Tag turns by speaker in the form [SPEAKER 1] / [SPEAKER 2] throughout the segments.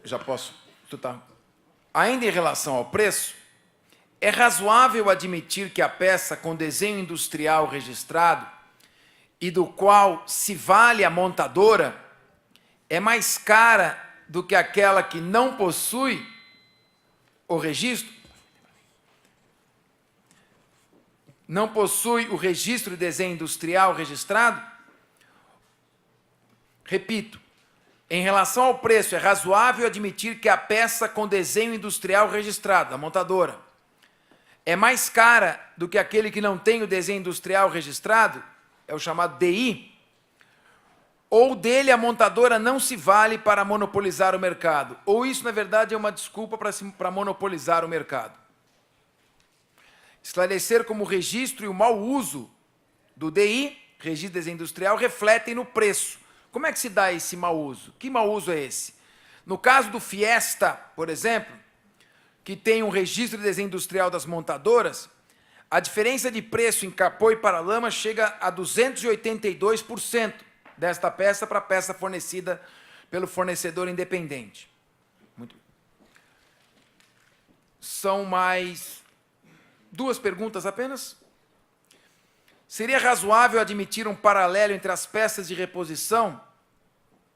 [SPEAKER 1] Já posso tutar. Ainda em relação ao preço, é razoável admitir que a peça com desenho industrial registrado e do qual se vale a montadora é mais cara do que aquela que não possui o registro? Não possui o registro de desenho industrial registrado? Repito, em relação ao preço, é razoável admitir que a peça com desenho industrial registrado, da montadora, é mais cara do que aquele que não tem o desenho industrial registrado, é o chamado DI, ou dele a montadora não se vale para monopolizar o mercado, ou isso, na verdade, é uma desculpa para monopolizar o mercado. Esclarecer como o registro e o mau uso do DI, registro de desenho industrial, refletem no preço. Como é que se dá esse mau uso? Que mau uso é esse? No caso do Fiesta, por exemplo, que tem um registro de desenho industrial das montadoras, a diferença de preço em capô e paralama chega a 282% desta peça para a peça fornecida pelo fornecedor independente. Muito bem. São mais 2 perguntas apenas. Seria razoável admitir um paralelo entre as peças de reposição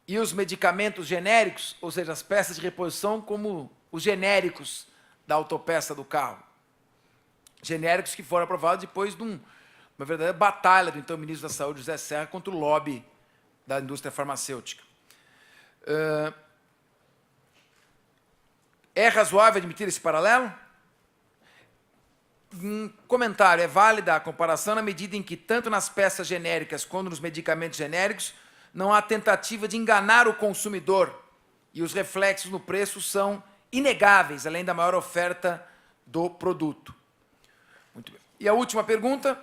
[SPEAKER 1] e os medicamentos genéricos, ou seja, as peças de reposição como os genéricos da autopeça do carro. Genéricos que foram aprovados depois de uma verdadeira batalha do então ministro da Saúde, José Serra, contra o lobby da indústria farmacêutica. É razoável admitir esse paralelo? Um comentário: é válida a comparação na medida em que, tanto nas peças genéricas quanto nos medicamentos genéricos, não há tentativa de enganar o consumidor e os reflexos no preço são inegáveis, além da maior oferta do produto. Muito bem. E a última pergunta: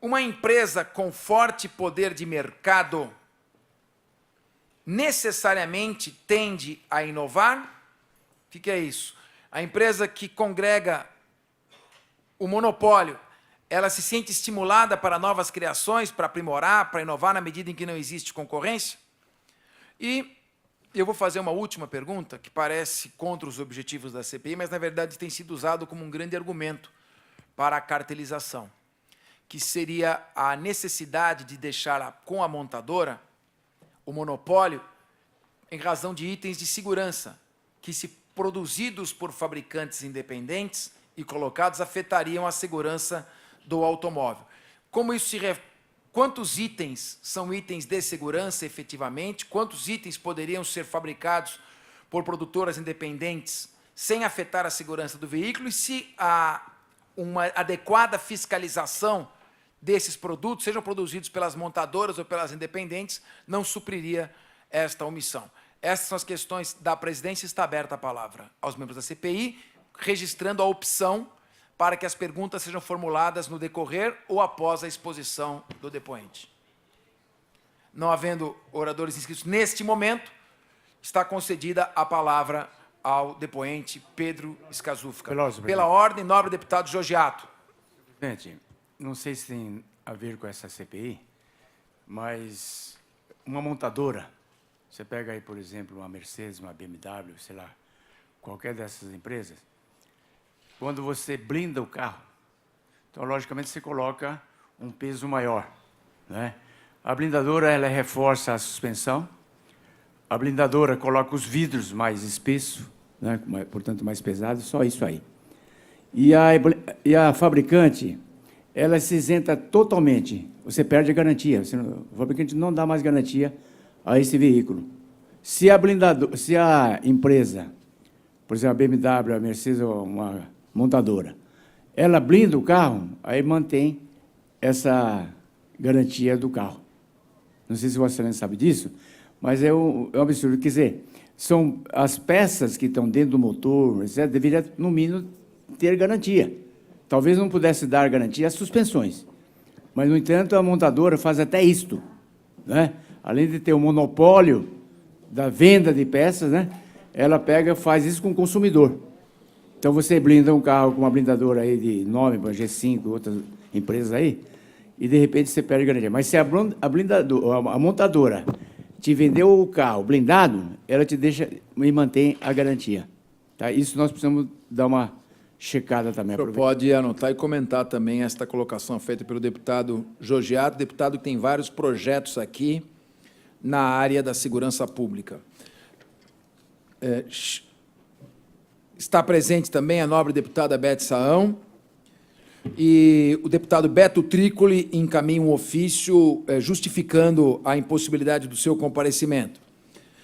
[SPEAKER 1] uma empresa com forte poder de mercado necessariamente tende a inovar? O que é isso? A empresa que congrega o monopólio, ela se sente estimulada para novas criações, para aprimorar, para inovar na medida em que não existe concorrência? E eu vou fazer uma última pergunta, que parece contra os objetivos da CPI, mas, na verdade, tem sido usado como um grande argumento para a cartelização, que seria a necessidade de deixar com a montadora o monopólio em razão de itens de segurança, que, se produzidos por fabricantes independentes e colocados, afetariam a segurança do automóvel. Como isso quantos itens são itens de segurança, efetivamente? Quantos itens poderiam ser fabricados por produtoras independentes sem afetar a segurança do veículo? E se há uma adequada fiscalização desses produtos, sejam produzidos pelas montadoras ou pelas independentes, não supriria esta omissão? Essas são as questões da presidência. Está aberta a palavra aos membros da CPI, registrando a opção para que as perguntas sejam formuladas no decorrer ou após a exposição do depoente. Não havendo oradores inscritos neste momento, está concedida a palavra ao depoente Pedro Skazufka. Pela ordem, nobre deputado Jogiato.
[SPEAKER 2] Presidente, não sei se tem a ver com essa CPI, mas uma montadora, você pega aí, por exemplo, uma Mercedes, uma BMW, sei lá, qualquer dessas empresas, quando você blinda o carro, então, logicamente, você coloca um peso maior, né? A blindadora, ela reforça a suspensão, a blindadora coloca os vidros mais espessos, né? Portanto, mais pesados, só isso aí. E a fabricante, ela se isenta totalmente, você perde a garantia, o fabricante não dá mais garantia a esse veículo. Se a empresa, por exemplo, a BMW, a Mercedes ou uma montadora, ela blinda o carro, aí mantém essa garantia do carro. Não sei se o Vossa Excelência sabe disso, mas é um absurdo. Quer dizer, são as peças que estão dentro do motor, etc., deveria, no mínimo, ter garantia. Talvez não pudesse dar garantia às suspensões, mas, no entanto, a montadora faz até isto, né? Além de ter o monopólio da venda de peças, né? Ela faz isso com o consumidor. Então, você blinda um carro com uma blindadora aí de nome, G5, outras empresas aí, e, de repente, você perde a garantia. Mas se a montadora te vendeu o carro blindado, ela te deixa e mantém a garantia. Tá? Isso nós precisamos dar uma checada também.
[SPEAKER 1] O senhor pode anotar e comentar também esta colocação feita pelo deputado Jogiato, deputado que tem vários projetos aqui na área da segurança pública. Está presente também a nobre deputada Beth Saão, e o deputado Beto Trícoli encaminha um ofício justificando a impossibilidade do seu comparecimento.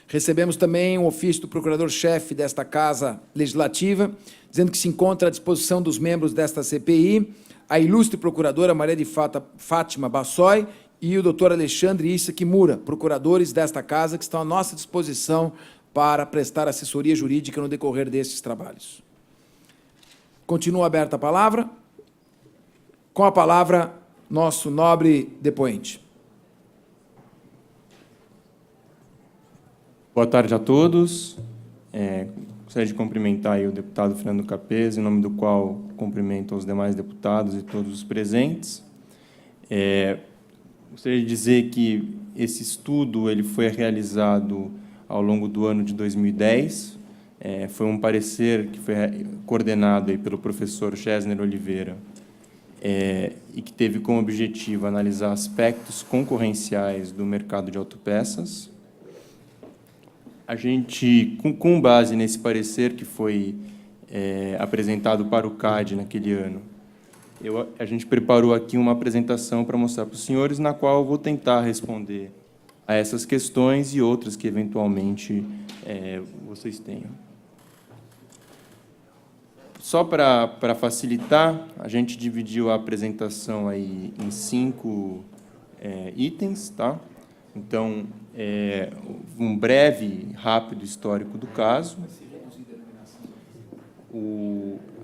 [SPEAKER 1] Recebemos também um ofício do procurador-chefe desta Casa Legislativa, dizendo que se encontra à disposição dos membros desta CPI a ilustre procuradora Maria de Fátima Bassoi e o doutor Alexandre Issa Kimura, procuradores desta Casa, que estão à nossa disposição para prestar assessoria jurídica no decorrer desses trabalhos. Continua aberta a palavra. Com a palavra, nosso nobre depoente.
[SPEAKER 3] Boa tarde a todos. Gostaria de cumprimentar aí o deputado Fernando Capês, em nome do qual cumprimento os demais deputados e todos os presentes. Gostaria de dizer que esse estudo ele foi realizado ao longo do ano de 2010. Foi um parecer que foi coordenado aí pelo professor Chesner Oliveira, e que teve como objetivo analisar aspectos concorrenciais do mercado de autopeças. A gente, com base nesse parecer que foi apresentado para o CAD naquele ano, a gente preparou aqui uma apresentação para mostrar para os senhores, na qual eu vou tentar responder a essas questões e outras que, eventualmente, vocês tenham. Só para facilitar, a gente dividiu a apresentação aí em 5 itens, tá? Então, um breve, rápido histórico do caso,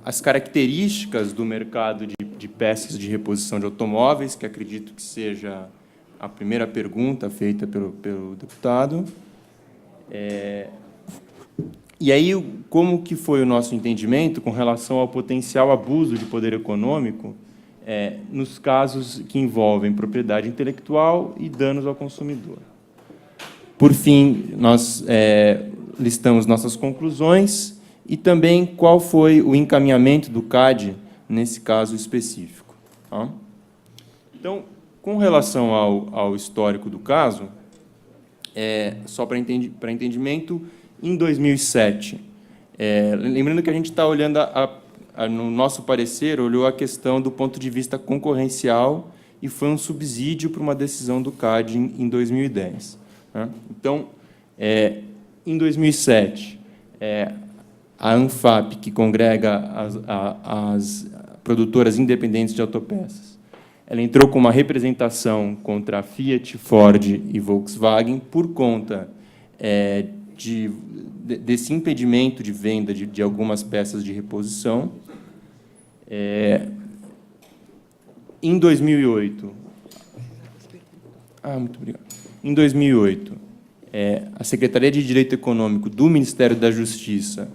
[SPEAKER 3] as características do mercado de peças de reposição de automóveis, que acredito que seja a primeira pergunta feita pelo deputado. E aí, como que foi o nosso entendimento com relação ao potencial abuso de poder econômico nos casos que envolvem propriedade intelectual e danos ao consumidor. Por fim, nós listamos nossas conclusões e também qual foi o encaminhamento do CAD nesse caso específico. Tá? Então, com relação ao histórico do caso, só para entendimento, em 2007, lembrando que a gente está olhando, no nosso parecer, olhou a questão do ponto de vista concorrencial e foi um subsídio para uma decisão do CAD em 2010. Né? Então, em 2007, a ANFAP, que congrega as produtoras independentes de autopeças, ela entrou com uma representação contra a Fiat, Ford e Volkswagen por conta desse impedimento de venda de algumas peças de reposição. Em 2008, muito obrigado. Em 2008, a Secretaria de Direito Econômico do Ministério da Justiça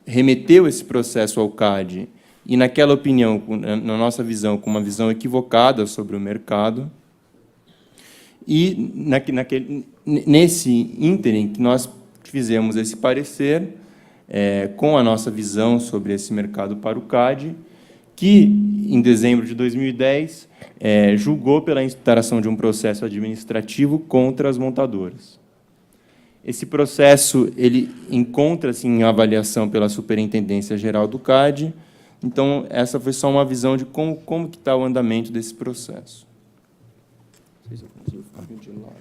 [SPEAKER 3] remeteu esse processo ao CAD e, naquela opinião, na nossa visão, com uma visão equivocada sobre o mercado. E, nesse ínterim, que nós fizemos esse parecer com a nossa visão sobre esse mercado para o CAD, que, em dezembro de 2010, julgou pela instauração de um processo administrativo contra as montadoras. Esse processo ele encontra-se em avaliação pela Superintendência Geral do CAD. Então, essa foi só uma visão de como que está o andamento desse processo. Não sei se eu consigo ficar de lado.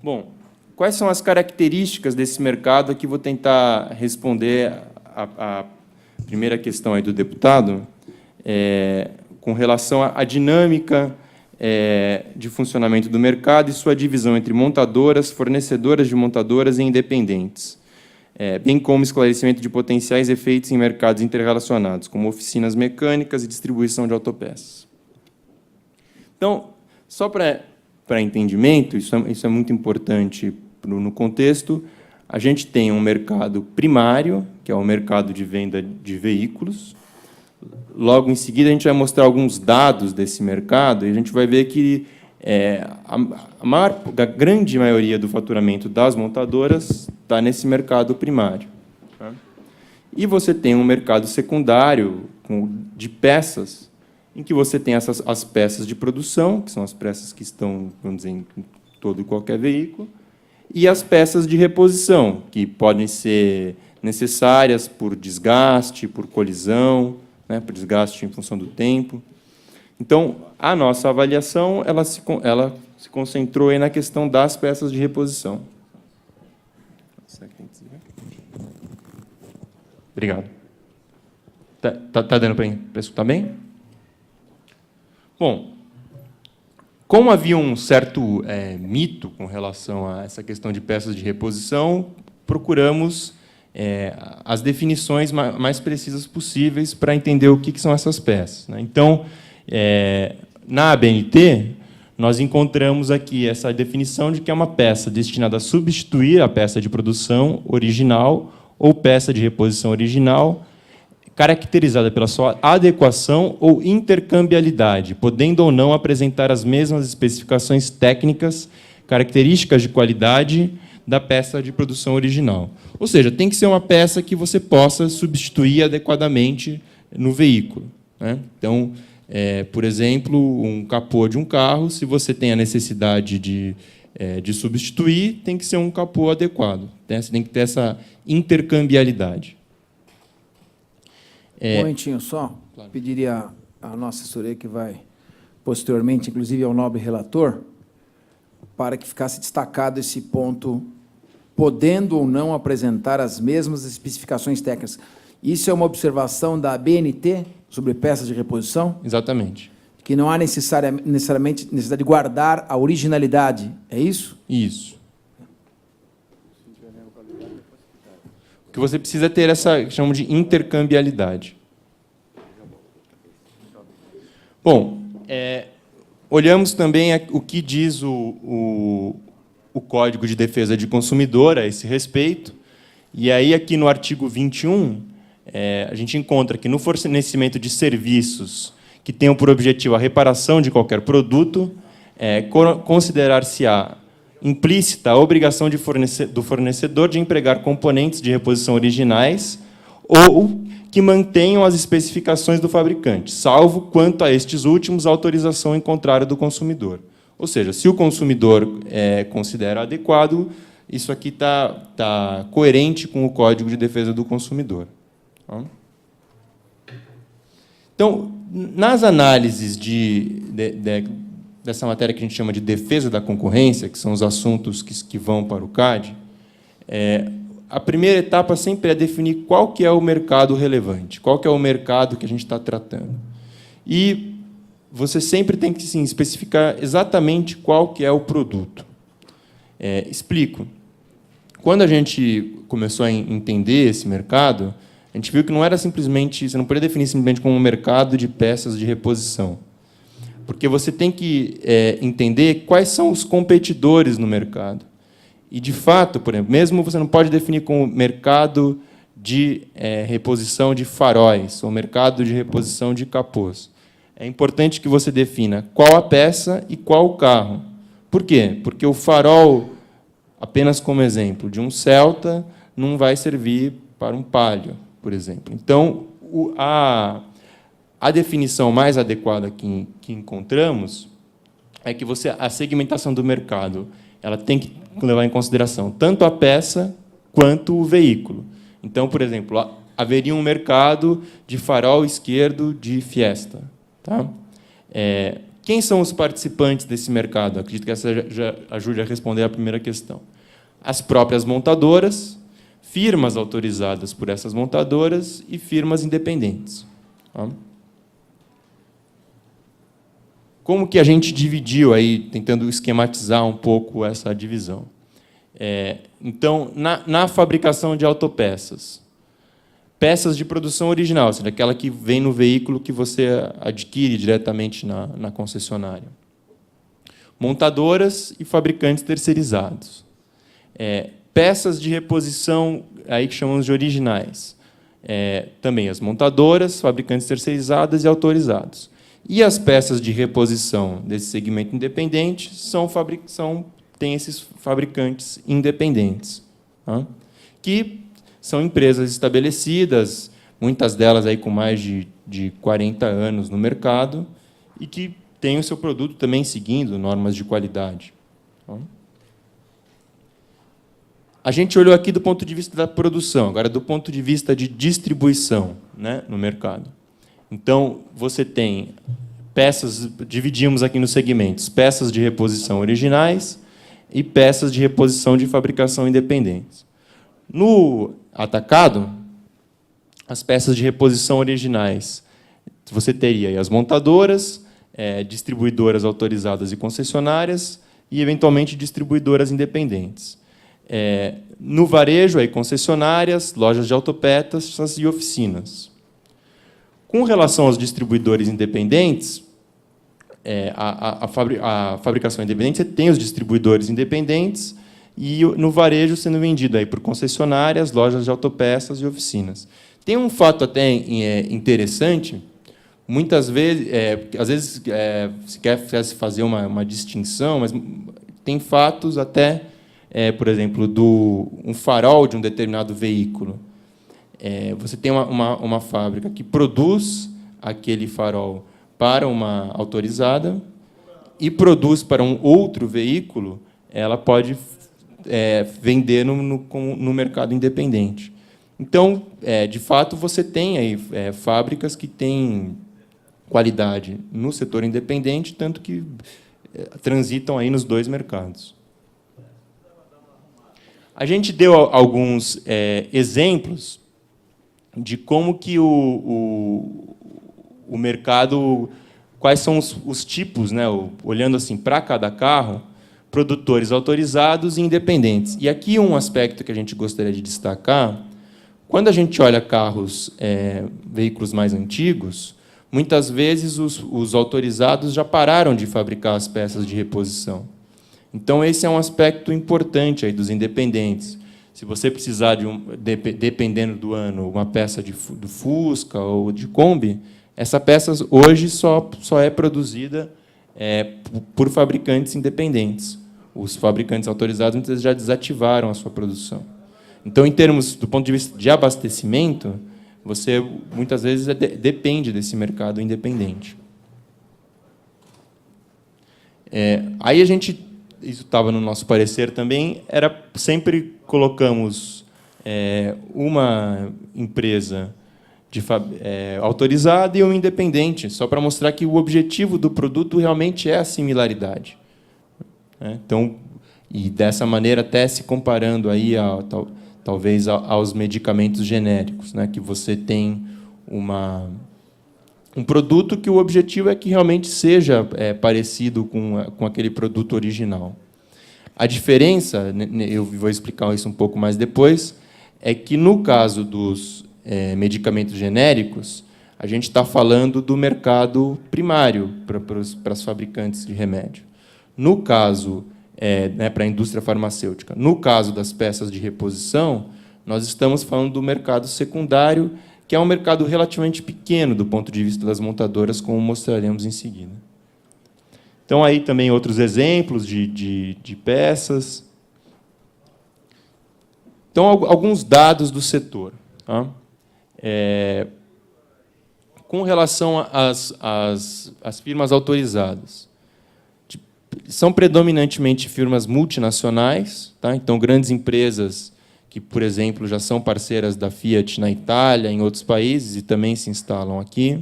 [SPEAKER 3] Bom, quais são as características desse mercado? Aqui vou tentar responder a primeira questão aí do deputado, com relação à dinâmica de funcionamento do mercado e sua divisão entre montadoras, fornecedoras de montadoras e independentes, bem como esclarecimento de potenciais efeitos em mercados interrelacionados, como oficinas mecânicas e distribuição de autopeças. Então, só para entendimento, isso é muito importante no contexto, a gente tem um mercado primário, que é o mercado de venda de veículos, Logo em seguida, a gente vai mostrar alguns dados desse mercado e a gente vai ver que a grande maioria do faturamento das montadoras está nesse mercado primário. Tá? E você tem um mercado secundário de peças, em que você tem as peças de produção, que são as peças que estão, vamos dizer, em todo e qualquer veículo, e as peças de reposição, que podem ser necessárias por desgaste, por colisão, né, por desgaste em função do tempo. Então, a nossa avaliação ela se concentrou aí na questão das peças de reposição. Obrigado. Tá dando para escutar bem? Bom, como havia um certo mito com relação a essa questão de peças de reposição, procuramos as definições mais precisas possíveis para entender o que são essas peças, né? Então, na ABNT, nós encontramos aqui essa definição de que é uma peça destinada a substituir a peça de produção original ou peça de reposição original, caracterizada pela sua adequação ou intercambiabilidade, podendo ou não apresentar as mesmas especificações técnicas, características de qualidade da peça de produção original. Ou seja, tem que ser uma peça que você possa substituir adequadamente no veículo, né? Então, por exemplo, um capô de um carro, se você tem a necessidade de substituir, tem que ser um capô adequado, né? Você tem que ter essa intercambiabilidade.
[SPEAKER 1] Um momentinho só. Claro. Pediria à nossa assessoria, que vai posteriormente, inclusive ao nobre relator, para que ficasse destacado esse ponto, podendo ou não apresentar as mesmas especificações técnicas. Isso é uma observação da ABNT sobre peças de reposição?
[SPEAKER 3] Exatamente.
[SPEAKER 1] Que não há necessariamente necessidade de guardar a originalidade, é isso?
[SPEAKER 3] Isso. O que você precisa ter essa que chamamos de intercambiabilidade. Bom, olhamos também o que diz o Código de Defesa de Consumidor a esse respeito. E aí, aqui no artigo 21, a gente encontra que no fornecimento de serviços que tenham por objetivo a reparação de qualquer produto, considerar-se-á implícita a obrigação do fornecedor de empregar componentes de reposição originais ou que mantenham as especificações do fabricante, salvo quanto a estes últimos a autorização em contrário do consumidor. Ou seja, se o consumidor considera adequado, isso aqui está coerente com o Código de Defesa do Consumidor. Então, nas análises dessa matéria que a gente chama de defesa da concorrência, que são os assuntos que vão para o CAD, a primeira etapa sempre é definir qual que é o mercado relevante, qual que é o mercado que a gente está tratando. E você sempre tem que sim, especificar exatamente qual que é o produto. Explico. Quando a gente começou a entender esse mercado, a gente viu que não era simplesmente, você não poderia definir simplesmente como um mercado de peças de reposição, porque você tem que entender quais são os competidores no mercado. E, de fato, por exemplo, mesmo você não pode definir como mercado de reposição de faróis ou mercado de reposição de capôs. É importante que você defina qual a peça e qual o carro. Por quê? Porque o farol, apenas como exemplo, de um Celta não vai servir para um Palio, por exemplo. Então, a definição mais adequada que encontramos é que a segmentação do mercado ela tem que levar em consideração tanto a peça quanto o veículo. Então, por exemplo, haveria um mercado de farol esquerdo de Fiesta. Tá? Quem são os participantes desse mercado? Acredito que essa já ajude a responder a primeira questão. As próprias montadoras, firmas autorizadas por essas montadoras e firmas independentes. Tá? Como que a gente dividiu aí, tentando esquematizar um pouco essa divisão? Então, na fabricação de autopeças, peças de produção original, ou seja, aquela que vem no veículo que você adquire diretamente na concessionária. Montadoras e fabricantes terceirizados. Peças de reposição, aí que chamamos de originais. também as montadoras, fabricantes terceirizadas e autorizados. E as peças de reposição desse segmento independente têm esses fabricantes independentes, tá? Que são empresas estabelecidas, muitas delas aí com mais de 40 anos no mercado, e que têm o seu produto também seguindo normas de qualidade. Tá? A gente olhou aqui do ponto de vista da produção, agora do ponto de vista de distribuição, né, no mercado. Então, você tem peças, dividimos aqui nos segmentos, peças de reposição originais e peças de reposição de fabricação independentes. No atacado, as peças de reposição originais, você teria aí as montadoras, distribuidoras autorizadas e concessionárias e, eventualmente, distribuidoras independentes. No varejo, aí, concessionárias, lojas de autopeças e oficinas. Com relação aos distribuidores independentes, a fabricação independente, você tem os distribuidores independentes e, no varejo, sendo vendido aí por concessionárias, lojas de autopeças e oficinas. Tem um fato até interessante, muitas vezes, às vezes se quer fazer uma distinção, mas tem fatos até, por exemplo, um farol de um determinado veículo. Você tem uma fábrica que produz aquele farol para uma autorizada e produz para um outro veículo, ela pode vender no mercado independente. Então, de fato, você tem aí fábricas que têm qualidade no setor independente, tanto que transitam aí nos dois mercados. A gente deu alguns exemplos de como que o mercado, quais são os tipos, né, olhando assim para cada carro, produtores autorizados e independentes. E aqui um aspecto que a gente gostaria de destacar, quando a gente olha carros, veículos mais antigos, muitas vezes os autorizados já pararam de fabricar as peças de reposição. Então, esse é um aspecto importante aí dos independentes. Se você precisar dependendo do ano, uma peça do Fusca ou de Kombi, essa peça hoje só é produzida por fabricantes independentes. Os fabricantes autorizados muitas vezes já desativaram a sua produção. Então, em termos do ponto de vista de abastecimento, você muitas vezes depende desse mercado independente. Aí a gente, isso estava no nosso parecer também, sempre colocamos uma empresa autorizada e uma independente, só para mostrar que o objetivo do produto realmente é a similaridade. Então, e dessa maneira até se comparando aí talvez aos medicamentos genéricos, né, que você tem um produto que o objetivo é que realmente seja parecido com aquele produto original. A diferença, eu vou explicar isso um pouco mais depois, é que, no caso dos medicamentos genéricos, a gente está falando do mercado primário para os fabricantes de remédio. No caso, para a indústria farmacêutica, no caso das peças de reposição, nós estamos falando do mercado secundário, que é um mercado relativamente pequeno do ponto de vista das montadoras, como mostraremos em seguida. Então, aí também outros exemplos de peças. Então, alguns dados do setor. Tá? Com relação às firmas autorizadas, são predominantemente firmas multinacionais, tá? Então, grandes empresas que, por exemplo, já são parceiras da Fiat na Itália, em outros países, e também se instalam aqui.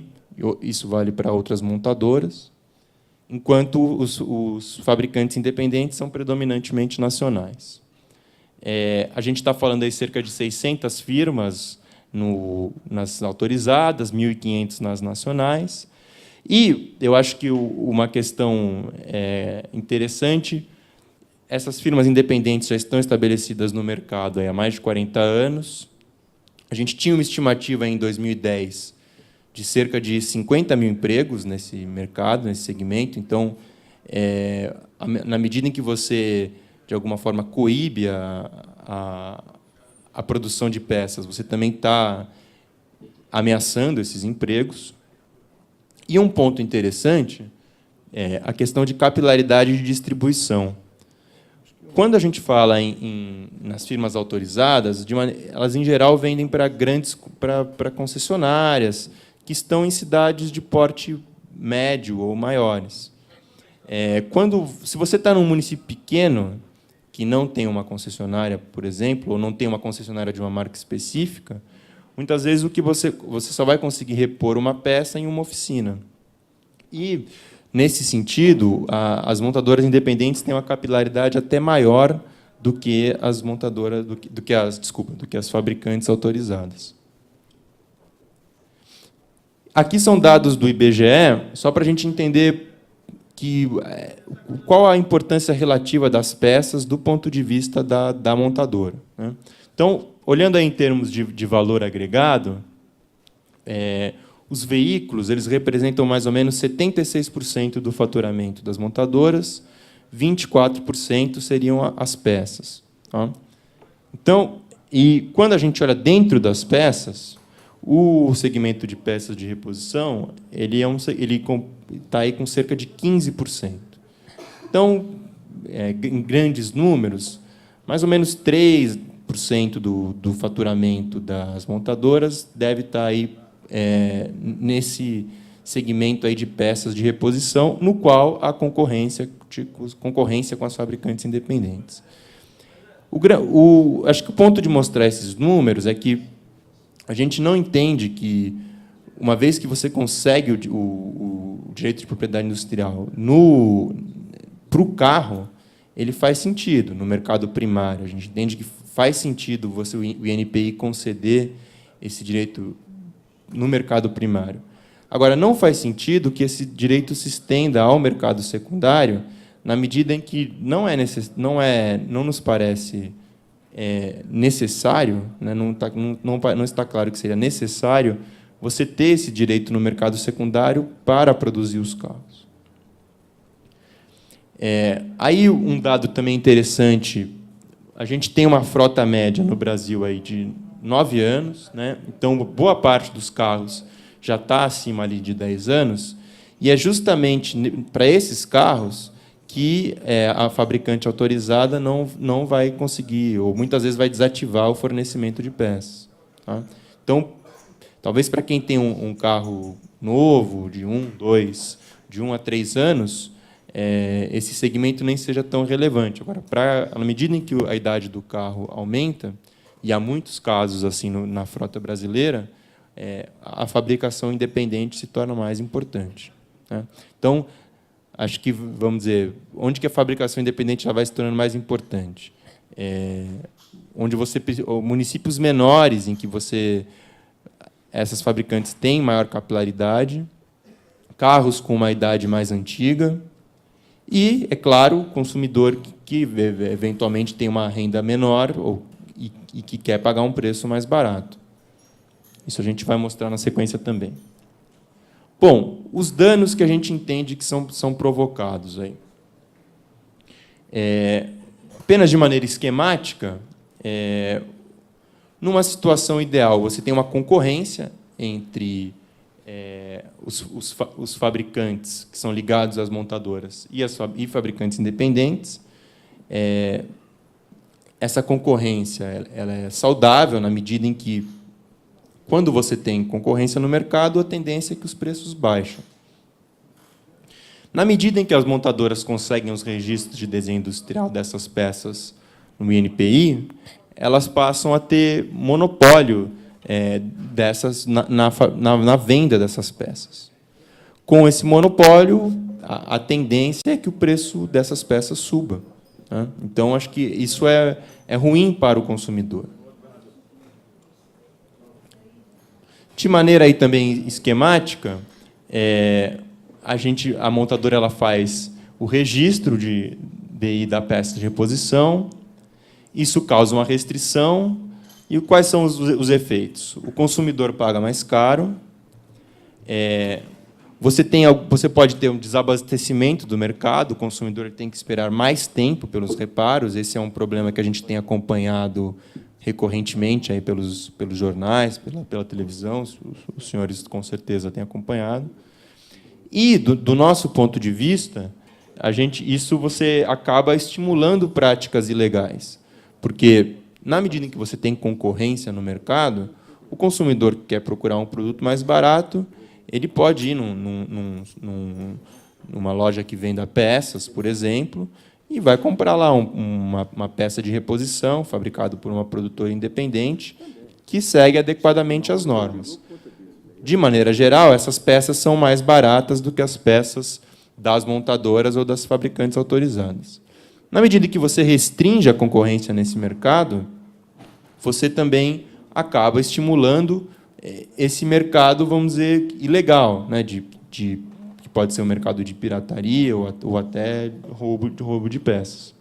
[SPEAKER 3] Isso vale para outras montadoras. Enquanto os fabricantes independentes são predominantemente nacionais. A gente está falando aí cerca de 600 firmas nas autorizadas, 1.500 nas nacionais. E eu acho que uma questão interessante, essas firmas independentes já estão estabelecidas no mercado há mais de 40 anos. A gente tinha uma estimativa em 2010 de cerca de 50 mil empregos nesse mercado, nesse segmento. Então, na medida em que você, de alguma forma, coíbe a produção de peças, você também está ameaçando esses empregos. E um ponto interessante é a questão de capilaridade de distribuição. Quando a gente fala nas firmas autorizadas, elas, em geral, vendem para concessionárias que estão em cidades de porte médio ou maiores. Se você está num município pequeno, que não tem uma concessionária, por exemplo, ou não tem uma concessionária de uma marca específica, muitas vezes você só vai conseguir repor uma peça em uma oficina. E, nesse sentido, as montadoras independentes têm uma capilaridade até maior do que as montadoras, do que as fabricantes autorizadas. Aqui são dados do IBGE, só para a gente entender qual a importância relativa das peças do ponto de vista da montadora, né? Então, olhando aí em termos de valor agregado, os veículos eles representam mais ou menos 76% do faturamento das montadoras, 24% seriam as peças. Tá? Então, e quando a gente olha dentro das peças, o segmento de peças de reposição ele está aí com cerca de 15%. Então, em grandes números, mais ou menos 3% do faturamento das montadoras deve estar aí nesse segmento aí de peças de reposição, no qual há concorrência com as fabricantes independentes. Acho que o ponto de mostrar esses números é que a gente não entende que, uma vez que você consegue o direito de propriedade industrial para o carro, ele faz sentido no mercado primário. A gente entende que faz sentido o INPI conceder esse direito no mercado primário. Agora, não faz sentido que esse direito se estenda ao mercado secundário, na medida em que não nos parece necessário, né, não está claro que seria necessário você ter esse direito no mercado secundário para produzir os carros. Aí um dado também interessante, a gente tem uma frota média no Brasil aí de 9 anos, né? Então boa parte dos carros já está acima ali de 10 anos, e é justamente para esses carros que a fabricante autorizada não vai conseguir, ou muitas vezes vai desativar o fornecimento de peças. Tá? Então, talvez para quem tem um carro novo, de 1 a 3 anos, esse segmento nem seja tão relevante. Agora, na medida em que a idade do carro aumenta, e há muitos casos assim na frota brasileira, a fabricação independente se torna mais importante. Né? Então, acho que, vamos dizer, onde que a fabricação independente já vai se tornando mais importante? Municípios menores, em que essas fabricantes têm maior capilaridade, carros com uma idade mais antiga e, é claro, o consumidor que eventualmente tem uma renda menor e que quer pagar um preço mais barato. Isso a gente vai mostrar na sequência também. Bom, os danos que a gente entende que são provocados aí. Apenas de maneira esquemática, numa situação ideal, você tem uma concorrência entre os fabricantes que são ligados às montadoras e fabricantes independentes. Essa concorrência ela é saudável na medida em que, quando você tem concorrência no mercado, a tendência é que os preços baixam. Na medida em que as montadoras conseguem os registros de desenho industrial dessas peças no INPI, elas passam a ter monopólio na venda dessas peças. Com esse monopólio, a tendência é que o preço dessas peças suba. Né? Então, acho que isso é ruim para o consumidor. De maneira aí também esquemática, a montadora ela faz o registro de DI da peça de reposição. Isso causa uma restrição. E quais são os efeitos? O consumidor paga mais caro. Você pode ter um desabastecimento do mercado. O consumidor tem que esperar mais tempo pelos reparos. Esse é um problema que a gente tem acompanhado recorrentemente aí pelos jornais, pela televisão, os senhores com certeza têm acompanhado. E, do nosso ponto de vista, isso você acaba estimulando práticas ilegais, porque, na medida em que você tem concorrência no mercado, o consumidor que quer procurar um produto mais barato, ele pode ir numa loja que venda peças, por exemplo, e vai comprar lá uma peça de reposição, fabricado por uma produtora independente, que segue adequadamente as normas. De maneira geral, essas peças são mais baratas do que as peças das montadoras ou das fabricantes autorizadas. Na medida que você restringe a concorrência nesse mercado, você também acaba estimulando esse mercado, vamos dizer, ilegal, né, que pode ser um mercado de pirataria ou até roubo de peças.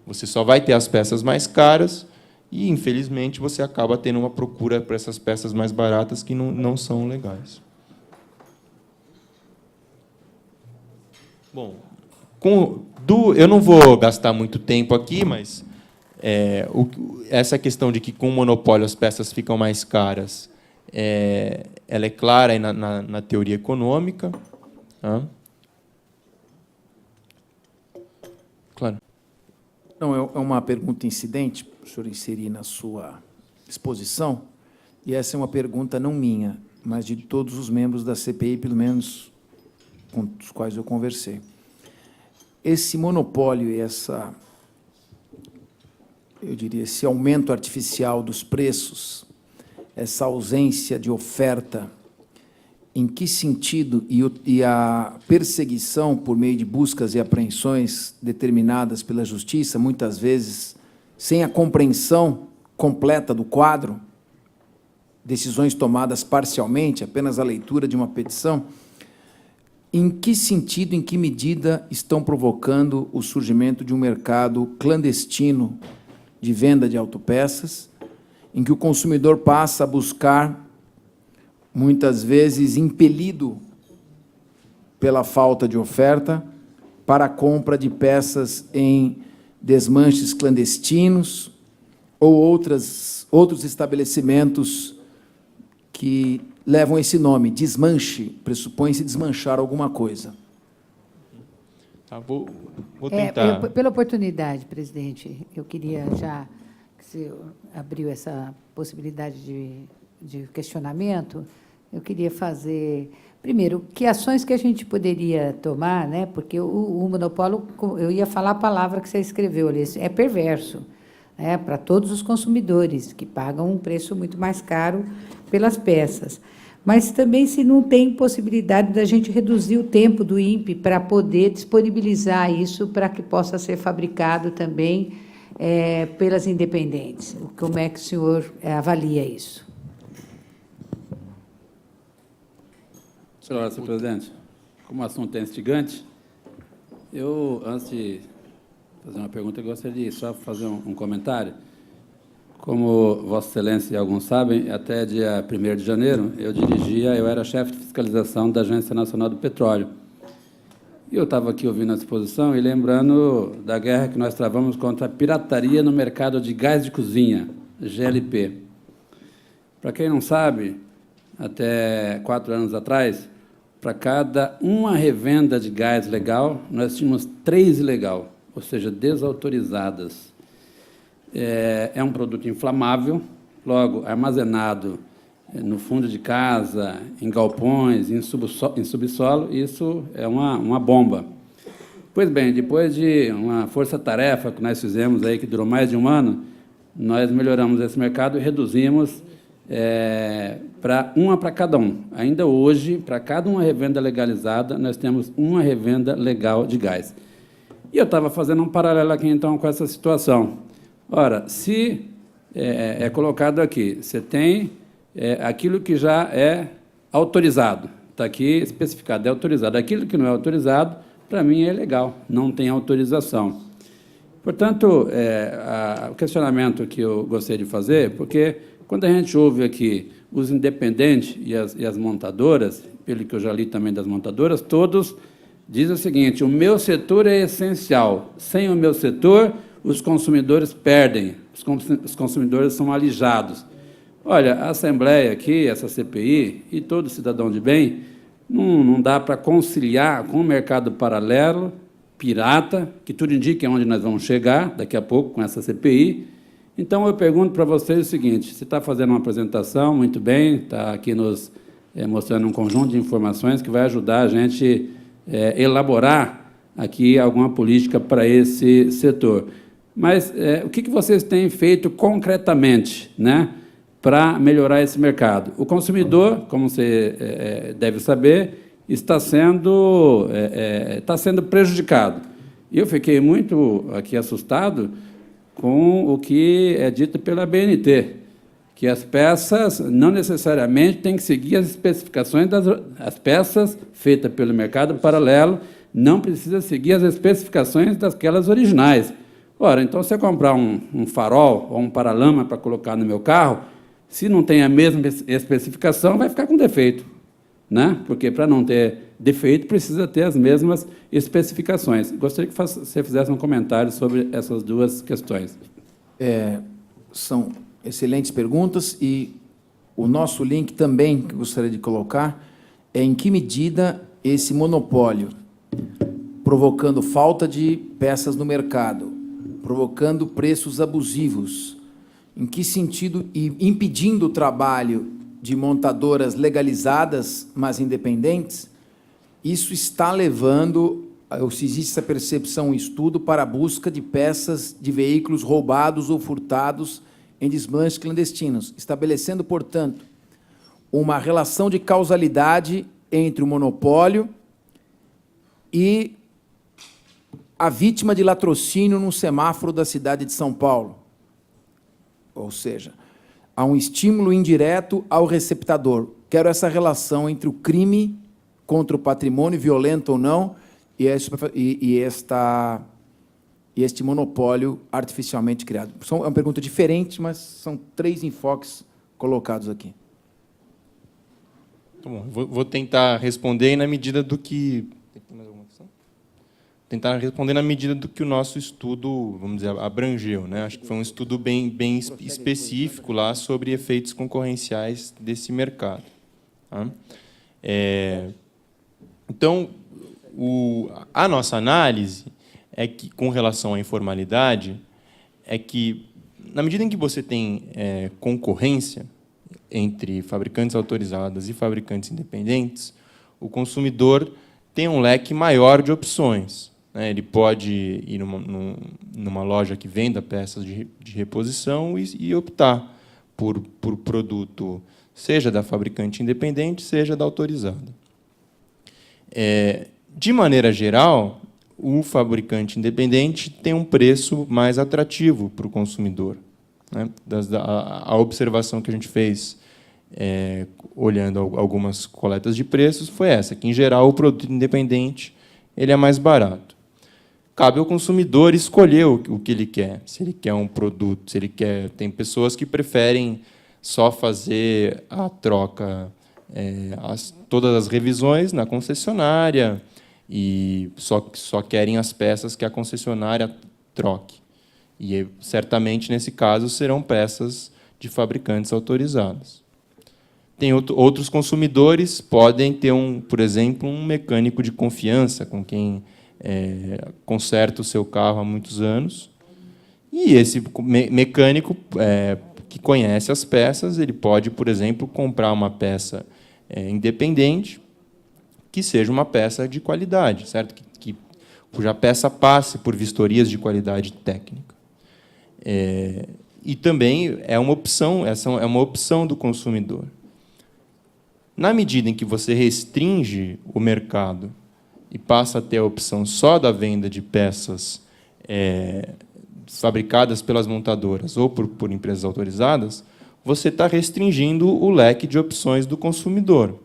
[SPEAKER 3] Você só vai ter as peças mais caras e, infelizmente, você acaba tendo uma procura por essas peças mais baratas que não são legais. Bom, eu não vou gastar muito tempo aqui, mas essa questão de que, com o monopólio, as peças ficam mais caras, ela é clara aí na teoria econômica. Tá? Claro.
[SPEAKER 1] Não, é uma pergunta incidente, para o senhor inserir na sua exposição, e essa é uma pergunta não minha, mas de todos os membros da CPI, pelo menos com os quais eu conversei. Esse monopólio e eu diria, esse aumento artificial dos preços, essa ausência de oferta, em que sentido, e a perseguição por meio de buscas e apreensões determinadas pela Justiça, muitas vezes sem a compreensão completa do quadro, decisões tomadas parcialmente, apenas a leitura de uma petição, em que sentido, em que medida estão provocando o surgimento de um mercado clandestino de venda de autopeças, em que o consumidor passa a buscar, muitas vezes impelido pela falta de oferta, para a compra de peças em desmanches clandestinos ou outros estabelecimentos que levam esse nome, desmanche, pressupõe-se desmanchar alguma coisa.
[SPEAKER 3] Tá, vou tentar.
[SPEAKER 4] Pela oportunidade, presidente, eu queria, já que você abriu essa possibilidade de questionamento, eu queria fazer, primeiro, que ações que a gente poderia tomar, né? Porque o monopólio, eu ia falar a palavra que você escreveu ali, é perverso, né? Para todos os consumidores, que pagam um preço muito mais caro pelas peças. Mas também se não tem possibilidade da gente reduzir o tempo do INPE para poder disponibilizar isso para que possa ser fabricado também pelas independentes. Como é que o senhor avalia isso?
[SPEAKER 5] Senhor presidente, como o assunto é instigante, eu, antes de fazer uma pergunta, eu gostaria de só fazer um comentário. Como Vossa Excelência e alguns sabem, até dia 1º de janeiro, eu era chefe de fiscalização da Agência Nacional do Petróleo. E eu estava aqui ouvindo a exposição e lembrando da guerra que nós travamos contra a pirataria no mercado de gás de cozinha, GLP. Para quem não sabe, até 4 anos atrás, para cada uma revenda de gás legal, nós tínhamos 3 ilegal, ou seja, desautorizadas. É um produto inflamável, logo armazenado no fundo de casa, em galpões, em subsolo, isso é uma bomba. Pois bem, depois de uma força-tarefa que nós fizemos aí, que durou mais de 1 ano, nós melhoramos esse mercado e reduzimos para cada um. Ainda hoje, para cada uma revenda legalizada, nós temos uma revenda legal de gás. E eu estava fazendo um paralelo aqui, então, com essa situação. Ora, se é colocado aqui, você tem aquilo que já é autorizado, está aqui especificado, é autorizado. Aquilo que não é autorizado, para mim, é ilegal, não tem autorização. Portanto, o questionamento que eu gostaria de fazer, porque quando a gente ouve aqui os independentes e as montadoras, pelo que eu já li também das montadoras, todos dizem o seguinte: o meu setor é essencial, sem o meu setor, os consumidores perdem. os consumidores são alijados. Olha, a Assembleia aqui, essa CPI, e todo cidadão de bem, não dá para conciliar com o mercado paralelo, pirata, que tudo indica onde nós vamos chegar daqui a pouco com essa CPI. Então, eu pergunto para vocês o seguinte: você está fazendo uma apresentação, muito bem, está aqui nos mostrando um conjunto de informações que vai ajudar a gente elaborar aqui alguma política para esse setor. Mas o que vocês têm feito concretamente, né, para melhorar esse mercado? O consumidor, como você deve saber, está sendo prejudicado. E eu fiquei muito aqui assustado com o que é dito pela BNT, que as peças não necessariamente têm que seguir as especificações as peças feitas pelo mercado paralelo não precisa seguir as especificações daquelas originais. Ora, então, se eu comprar um farol ou um paralama para colocar no meu carro, se não tem a mesma especificação, vai ficar com defeito, né? Porque, para não ter defeito, precisa ter as mesmas especificações. Gostaria que você fizesse um comentário sobre essas duas questões.
[SPEAKER 1] São excelentes perguntas, e o nosso link também, que eu gostaria de colocar, é em que medida esse monopólio, provocando falta de peças no mercado, provocando preços abusivos, em que sentido, e impedindo o trabalho de montadoras legalizadas, mas independentes, isso está levando, ou se existe essa percepção, um estudo para a busca de peças de veículos roubados ou furtados em desmanches clandestinos, estabelecendo, portanto, uma relação de causalidade entre o monopólio e a vítima de latrocínio num semáforo da cidade de São Paulo. Ou seja, há um estímulo indireto ao receptador. Quero essa relação entre o crime contra o patrimônio, violento ou não, e este monopólio artificialmente criado. É uma pergunta diferente, mas são 3 enfoques colocados aqui.
[SPEAKER 3] Tá bom, vou tentar responder na medida do que... Tem mais alguma questão? Tentar responder na medida do que o nosso estudo, vamos dizer, abrangeu, né? Acho que foi um estudo bem específico lá sobre efeitos concorrenciais desse mercado. Tá? Então, a nossa análise é que, com relação à informalidade, é que, na medida em que você tem concorrência entre fabricantes autorizadas e fabricantes independentes, o consumidor tem um leque maior de opções, né? Ele pode ir numa loja que venda peças de reposição e optar por produto, seja da fabricante independente, seja da autorizada. De maneira geral, o fabricante independente tem um preço mais atrativo para o consumidor, né? A observação que a gente fez, olhando algumas coletas de preços, foi essa, que, em geral, o produto independente ele é mais barato. Cabe ao consumidor escolher o que ele quer, se ele quer um produto, se ele quer... Tem pessoas que preferem só fazer a troca, todas as revisões na concessionária, e só querem as peças que a concessionária troque. E, certamente, nesse caso, serão peças de fabricantes autorizados. Tem outros consumidores, podem ter, por exemplo, um mecânico de confiança com quem conserta o seu carro há muitos anos. E esse mecânico, que conhece as peças, ele pode, por exemplo, comprar uma peça independente, que seja uma peça de qualidade, certo? Cuja peça passe por vistorias de qualidade técnica. E também é uma opção, essa é uma opção do consumidor. Na medida em que você restringe o mercado e passa a ter a opção só da venda de peças fabricadas pelas montadoras ou por empresas autorizadas, você está restringindo o leque de opções do consumidor.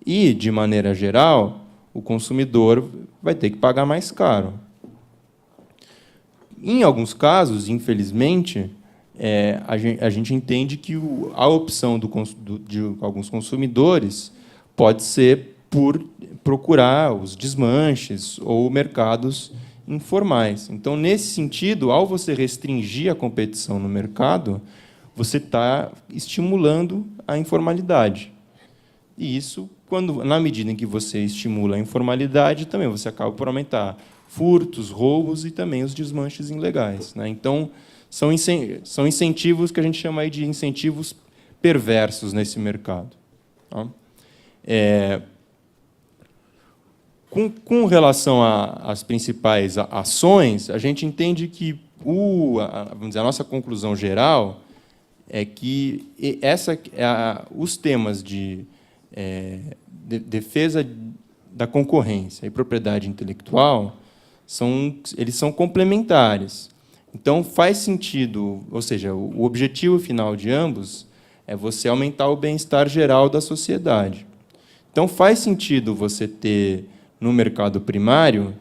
[SPEAKER 3] E, de maneira geral, o consumidor vai ter que pagar mais caro. Em alguns casos, infelizmente, a gente entende que a opção de alguns consumidores pode ser por procurar os desmanches ou mercados informais. Então, nesse sentido, ao você restringir a competição no mercado, você está estimulando a informalidade. E isso, na medida em que você estimula a informalidade, também você acaba por aumentar furtos, roubos e também os desmanches ilegais, né? Então, são incentivos que a gente chama aí de incentivos perversos nesse mercado. Tá? Com relação às principais ações, a gente entende que vamos dizer, a nossa conclusão geral é que os temas de defesa da concorrência e propriedade intelectual eles são complementares. Então, faz sentido, ou seja, o objetivo final de ambos é você aumentar o bem-estar geral da sociedade. Então, faz sentido você ter, no mercado primário,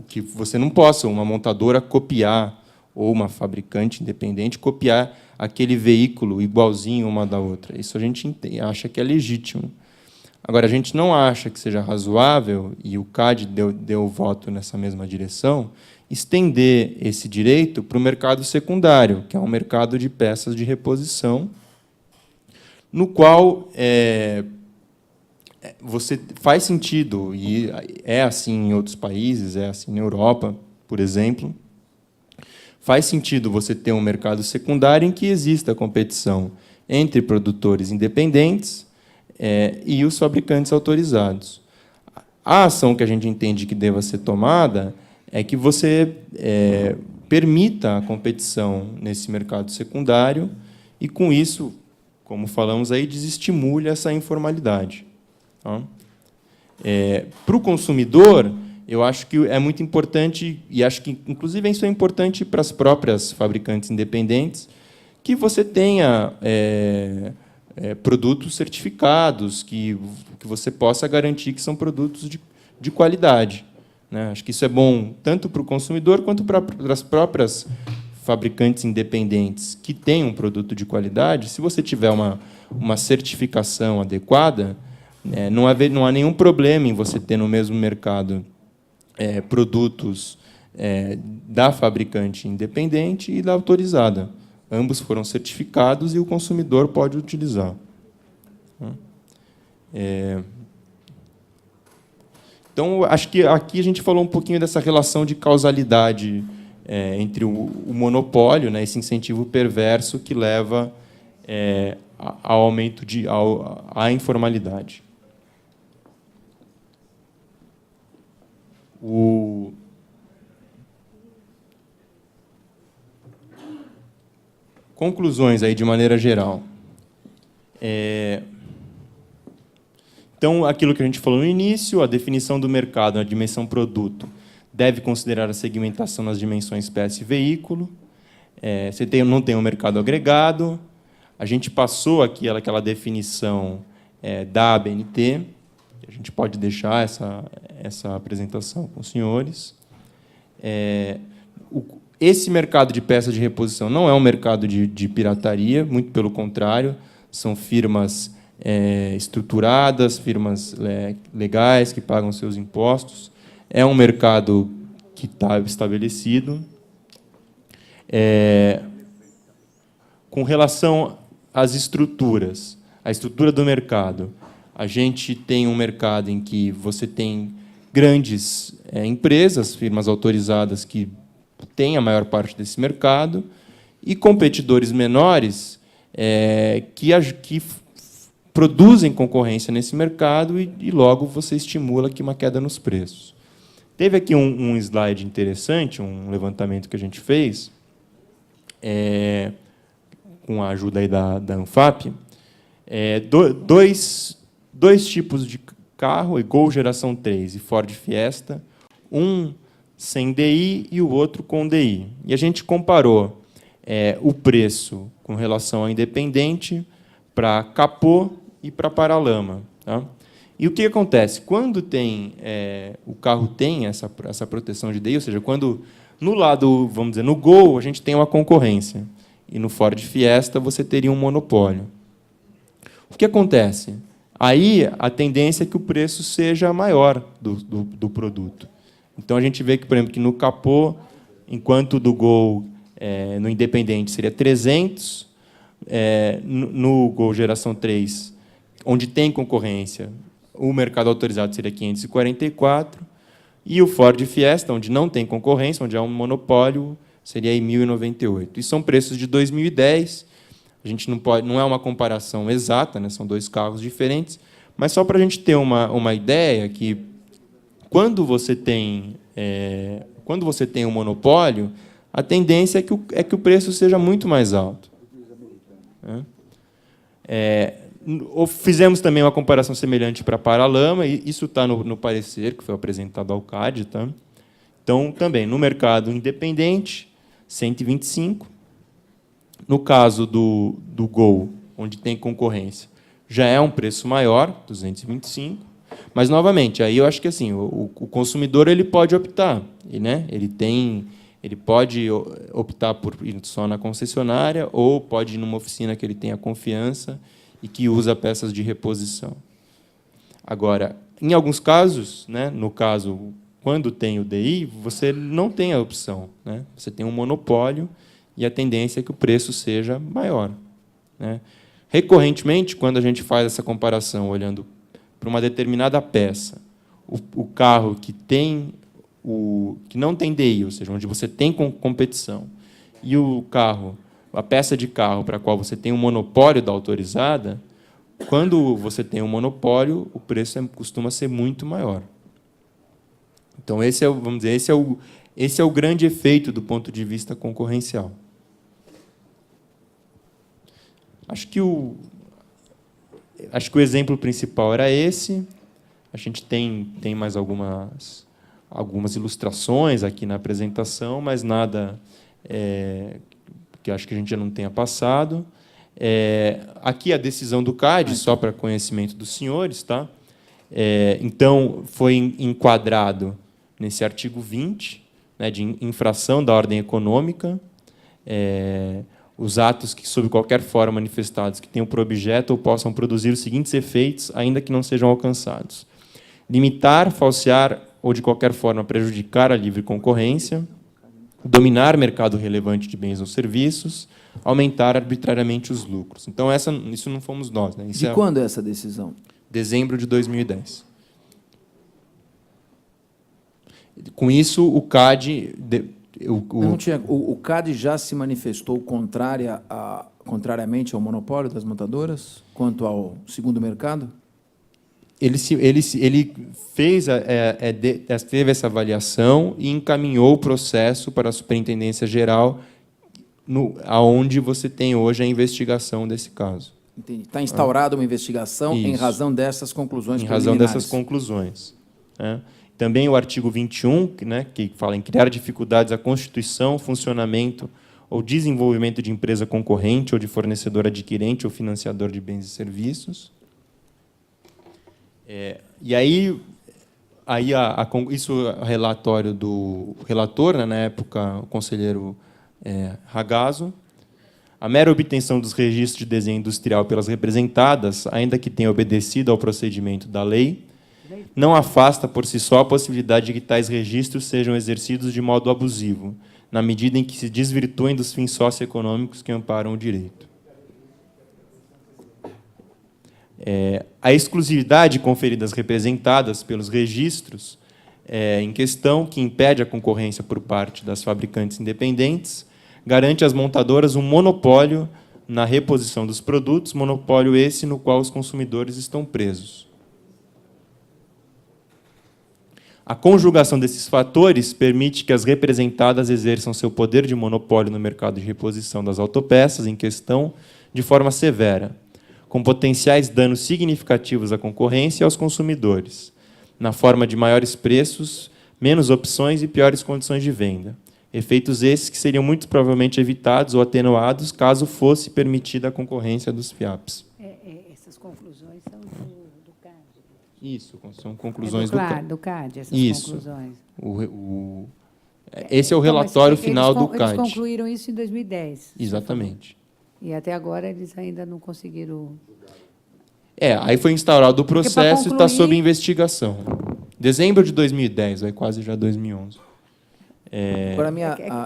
[SPEAKER 3] que você não possa, uma montadora, copiar, ou uma fabricante independente, copiar aquele veículo igualzinho uma da outra. Isso a gente acha que é legítimo. Agora, a gente não acha que seja razoável, e o CAD deu voto nessa mesma direção, estender esse direito para o mercado secundário, que é um mercado de peças de reposição, no qual você faz sentido, e é assim em outros países, é assim na Europa, por exemplo, faz sentido você ter um mercado secundário em que exista competição entre produtores independentes e os fabricantes autorizados. A ação que a gente entende que deva ser tomada é que você permita a competição nesse mercado secundário e, com isso, como falamos aí, desestimule essa informalidade. Tá? Para o consumidor, eu acho que é muito importante, e acho que, inclusive, isso é importante para as próprias fabricantes independentes, que você tenha produtos certificados, que você possa garantir que são produtos de qualidade. Né? Acho que isso é bom tanto para o consumidor quanto para as próprias fabricantes independentes que têm um produto de qualidade. Se você tiver uma certificação adequada, não há nenhum problema em você ter no mesmo mercado produtos da fabricante independente e da autorizada. Ambos foram certificados e o consumidor pode utilizar. Então, acho que aqui a gente falou um pouquinho dessa relação de causalidade entre o monopólio, né, esse incentivo perverso que leva ao aumento à informalidade. Conclusões aí de maneira geral. Então, aquilo que a gente falou no início, a definição do mercado na dimensão produto deve considerar a segmentação nas dimensões espécie e veículo. Você não tem um mercado agregado. A gente passou aqui aquela definição da ABNT. A gente pode deixar essa apresentação com os senhores. Esse mercado de peças de reposição não é um mercado de pirataria, muito pelo contrário, são firmas estruturadas, firmas legais, que pagam seus impostos. É um mercado que está estabelecido. Com relação às estruturas, a estrutura do mercado, a gente tem um mercado em que você tem grandes empresas, firmas autorizadas que têm a maior parte desse mercado, e competidores menores que produzem concorrência nesse mercado e logo você estimula aqui uma queda nos preços. Teve aqui um slide interessante, um levantamento que a gente fez, com a ajuda aí da ANFAP, dois tipos de carro, Gol geração 3 e Ford Fiesta, um sem DI e o outro com DI. E a gente comparou o preço com relação ao independente para capô e para paralama. Tá? E o que acontece? Quando o carro tem essa proteção de DI, ou seja, quando no lado, vamos dizer, no Gol, a gente tem uma concorrência, e no Ford Fiesta você teria um monopólio. O que acontece? Aí a tendência é que o preço seja maior do produto. Então, a gente vê que, por exemplo, que no capô, enquanto do Gol no Independente seria 300, no Gol Geração 3, onde tem concorrência, o mercado autorizado seria 544, e o Ford Fiesta, onde não tem concorrência, onde há um monopólio, seria aí 1.098. E são preços de 2010. A gente não é uma comparação exata, né? São dois carros diferentes, mas só para a gente ter uma ideia que quando você tem um monopólio, a tendência é que o preço seja muito mais alto. Fizemos também uma comparação semelhante para a Paralama, e isso está no parecer que foi apresentado ao CAD. Tá? Então, também, no mercado independente, 125. No caso do Gol, onde tem concorrência, já é um preço maior, 225. Mas, novamente, aí eu acho que assim, o consumidor ele pode optar. Né? Ele pode optar por ir só na concessionária ou pode ir numa oficina que ele tenha confiança e que usa peças de reposição. Agora, em alguns casos, né, no caso, quando tem o DI, você não tem a opção. Né? Você tem um monopólio e a tendência é que o preço seja maior. Né? Recorrentemente, quando a gente faz essa comparação, olhando para uma determinada peça, o carro que não tem DI, ou seja, onde você tem competição, e a peça de carro para a qual você tem um monopólio da autorizada, quando você tem um monopólio, o preço costuma ser muito maior. Então, vamos dizer, esse é o grande efeito do ponto de vista concorrencial. Acho que o exemplo principal era esse. A gente tem mais algumas ilustrações aqui na apresentação, mas nada que acho que a gente já não tenha passado. Aqui a decisão do CAD, só para conhecimento dos senhores. Tá? Então, foi enquadrado nesse artigo 20, né, de infração da ordem econômica, os atos que, sob qualquer forma manifestados, que tenham por objeto ou possam produzir os seguintes efeitos, ainda que não sejam alcançados: limitar, falsear ou, de qualquer forma, prejudicar a livre concorrência, dominar mercado relevante de bens ou serviços, aumentar arbitrariamente os lucros. Então, isso não fomos nós. Né?
[SPEAKER 1] De quando é essa decisão?
[SPEAKER 3] Dezembro de 2010. Com isso, o CAD...
[SPEAKER 1] O CAD já se manifestou contrariamente ao monopólio das montadoras, quanto ao segundo mercado?
[SPEAKER 3] Ele teve essa avaliação e encaminhou o processo para a Superintendência Geral, aonde você tem hoje a investigação desse caso.
[SPEAKER 1] Entendi. Está instaurada uma investigação em razão dessas conclusões
[SPEAKER 3] preliminares. Em razão dessas conclusões. Também o artigo 21, né, que fala em criar dificuldades à constituição, funcionamento ou desenvolvimento de empresa concorrente ou de fornecedor adquirente ou financiador de bens e serviços. E aí isso é relatório do relator, né, na época, o conselheiro Ragazzo. A mera obtenção dos registros de desenho industrial pelas representadas, ainda que tenha obedecido ao procedimento da lei, não afasta por si só a possibilidade de que tais registros sejam exercidos de modo abusivo, na medida em que se desvirtuem dos fins socioeconômicos que amparam o direito. A exclusividade conferida às representadas pelos registros em questão, que impede a concorrência por parte das fabricantes independentes, garante às montadoras um monopólio na reposição dos produtos, monopólio esse no qual os consumidores estão presos. A conjugação desses fatores permite que as representadas exerçam seu poder de monopólio no mercado de reposição das autopeças em questão de forma severa, com potenciais danos significativos à concorrência e aos consumidores, na forma de maiores preços, menos opções e piores condições de venda. Efeitos esses que seriam muito provavelmente evitados ou atenuados caso fosse permitida a concorrência dos FIAPs.
[SPEAKER 4] Essas conclusões são do CAD.
[SPEAKER 3] Isso, são conclusões
[SPEAKER 4] do CAD, essas conclusões.
[SPEAKER 3] Esse é o relatório final do CAD.
[SPEAKER 4] Eles concluíram isso em 2010.
[SPEAKER 3] Exatamente.
[SPEAKER 4] E até agora eles ainda não conseguiram...
[SPEAKER 3] Aí foi instaurado o processo e está sob investigação. Dezembro de 2010, aí quase já 2011.
[SPEAKER 1] Agora,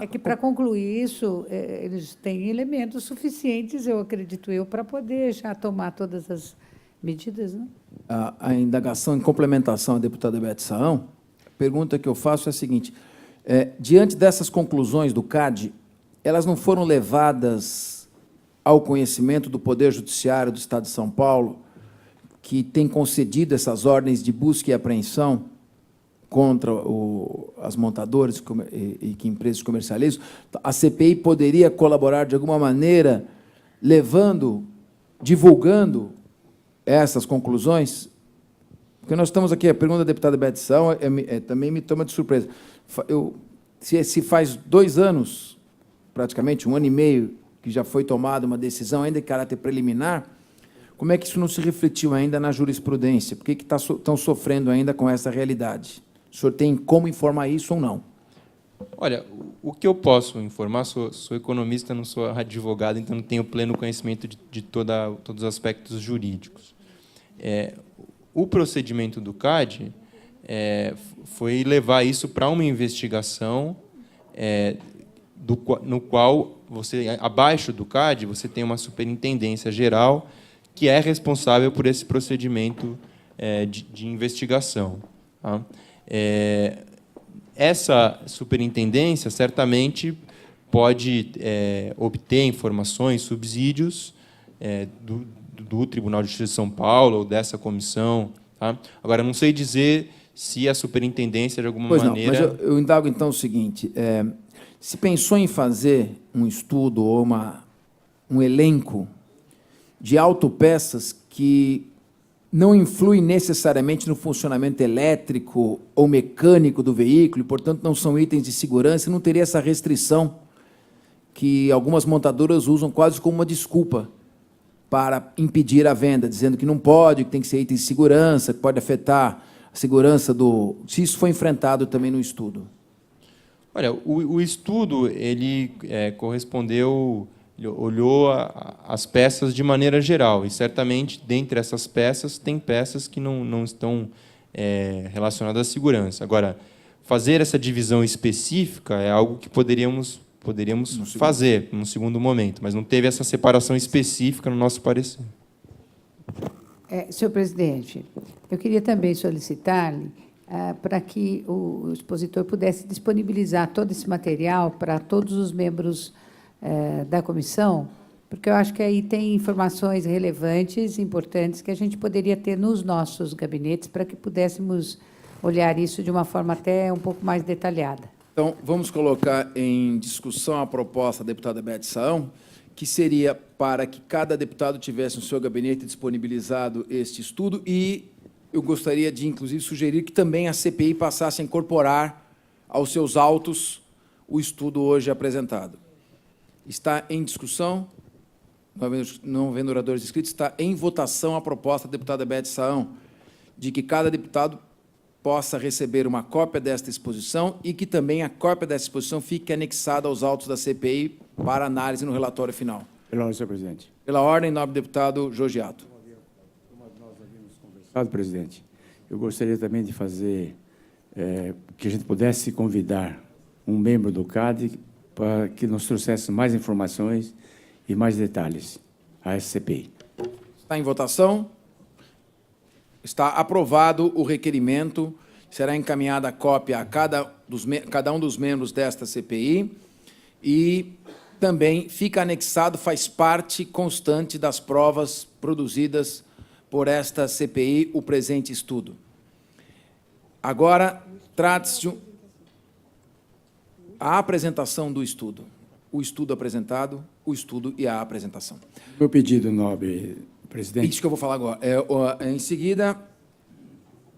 [SPEAKER 4] É que, para concluir isso, eles têm elementos suficientes, eu acredito para poder já tomar todas as medidas, né?
[SPEAKER 1] a indagação em complementação à deputada Beth Saão, a pergunta que eu faço é a seguinte: diante dessas conclusões do CAD, elas não foram levadas ao conhecimento do Poder Judiciário do Estado de São Paulo, que tem concedido essas ordens de busca e apreensão contra as montadoras e que empresas comercializam? A CPI poderia colaborar de alguma maneira, divulgando essas conclusões? Porque nós estamos aqui, a pergunta da deputada Beth Saão também me toma de surpresa. Se faz 2 anos, praticamente 1 ano e meio, que já foi tomada uma decisão, ainda em caráter preliminar, como é que isso não se refletiu ainda na jurisprudência? Por que estão sofrendo ainda com essa realidade? O senhor tem como informar isso ou não?
[SPEAKER 3] Olha, o que eu posso informar, sou economista, não sou advogado, então não tenho pleno conhecimento de todos os aspectos jurídicos. O procedimento do CAD foi levar isso para uma investigação no qual abaixo do CAD, você tem uma superintendência geral que é responsável por esse procedimento de investigação. Tá? Essa superintendência certamente pode obter informações, subsídios do Tribunal de Justiça de São Paulo ou dessa comissão. Tá? Agora, não sei dizer se a superintendência, de alguma maneira...
[SPEAKER 1] Mas eu indago, então, o seguinte: se pensou em fazer um estudo ou um elenco de autopeças que não influem necessariamente no funcionamento elétrico ou mecânico do veículo, e, portanto, não são itens de segurança, não teria essa restrição que algumas montadoras usam quase como uma desculpa para impedir a venda, dizendo que não pode, que tem que ser item de segurança, que pode afetar a segurança do... Se isso foi enfrentado também no estudo?
[SPEAKER 3] Olha, o estudo ele correspondeu, olhou as peças de maneira geral, e certamente, dentre essas peças, tem peças que não estão relacionadas à segurança. Agora, fazer essa divisão específica é algo que poderíamos fazer num segundo momento, mas não teve essa separação específica no nosso parecer.
[SPEAKER 4] Senhor presidente, eu queria também solicitar-lhe para que o expositor pudesse disponibilizar todo esse material para todos os membros da comissão, porque eu acho que aí tem informações relevantes, importantes, que a gente poderia ter nos nossos gabinetes para que pudéssemos olhar isso de uma forma até um pouco mais detalhada.
[SPEAKER 1] Então, vamos colocar em discussão a proposta da deputada Beth Saão, que seria para que cada deputado tivesse no seu gabinete disponibilizado este estudo, e eu gostaria de, inclusive, sugerir que também a CPI passasse a incorporar aos seus autos o estudo hoje apresentado. Está em discussão, não havendo oradores inscritos, está em votação a proposta da deputada Beth Saão, de que cada deputado possa receber uma cópia desta exposição e que também a cópia dessa exposição fique anexada aos autos da CPI para análise no relatório final.
[SPEAKER 2] Pela ordem, senhor presidente.
[SPEAKER 1] Pela ordem, nobre deputado Jogiato.
[SPEAKER 2] Obrigado, presidente. Eu gostaria também de fazer que a gente pudesse convidar um membro do CAD para que nos trouxesse mais informações e mais detalhes à CPI.
[SPEAKER 1] Está em votação. Está aprovado o requerimento. Será encaminhada a cópia a cada um dos membros desta CPI e também fica anexado, faz parte constante das provas produzidas por esta CPI, o presente estudo. Agora, trata-se de a apresentação do estudo. O estudo apresentado, o estudo e a apresentação.
[SPEAKER 2] Meu pedido, nobre presidente.
[SPEAKER 1] Isso que eu vou falar agora. Em seguida,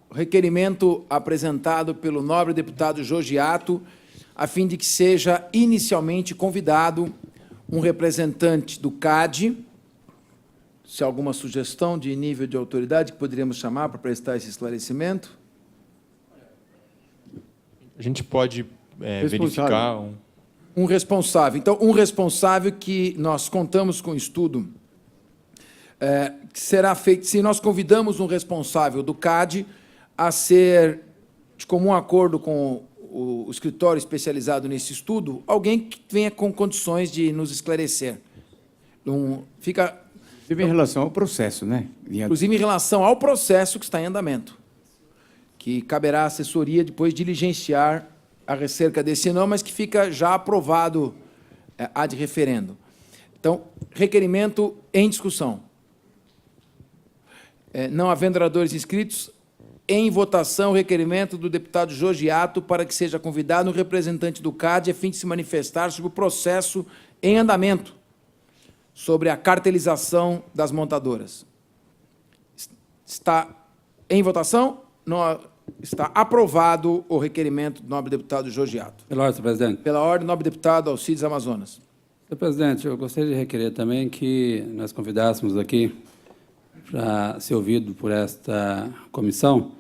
[SPEAKER 1] o requerimento apresentado pelo nobre deputado Jogiato, a fim de que seja inicialmente convidado um representante do CAD, se há alguma sugestão de nível de autoridade que poderíamos chamar para prestar esse esclarecimento.
[SPEAKER 3] A gente pode verificar...
[SPEAKER 1] Um responsável. Então, um responsável que nós contamos com estudo, que será feito, se nós convidamos um responsável do CAD a ser de comum acordo com o escritório especializado nesse estudo, alguém que venha com condições de nos esclarecer. Não fica,
[SPEAKER 2] Em relação ao processo, né?
[SPEAKER 1] inclusive, em relação ao processo que está em andamento, que caberá à assessoria depois diligenciar acerca desse não, mas que fica já aprovado ad referendo. Então, requerimento em discussão. Não havendo oradores inscritos, em votação, o requerimento do deputado Georgiato para que seja convidado um representante do CAD a fim de se manifestar sobre o processo em andamento, sobre a cartelização das montadoras. Está em votação? Não, está aprovado o requerimento do nobre deputado Georgiato.
[SPEAKER 5] Pela ordem, senhor presidente.
[SPEAKER 1] Pela ordem, nobre deputado Alcides Amazonas.
[SPEAKER 5] Senhor presidente, eu gostaria de requerer também que nós convidássemos aqui, para ser ouvido por esta comissão,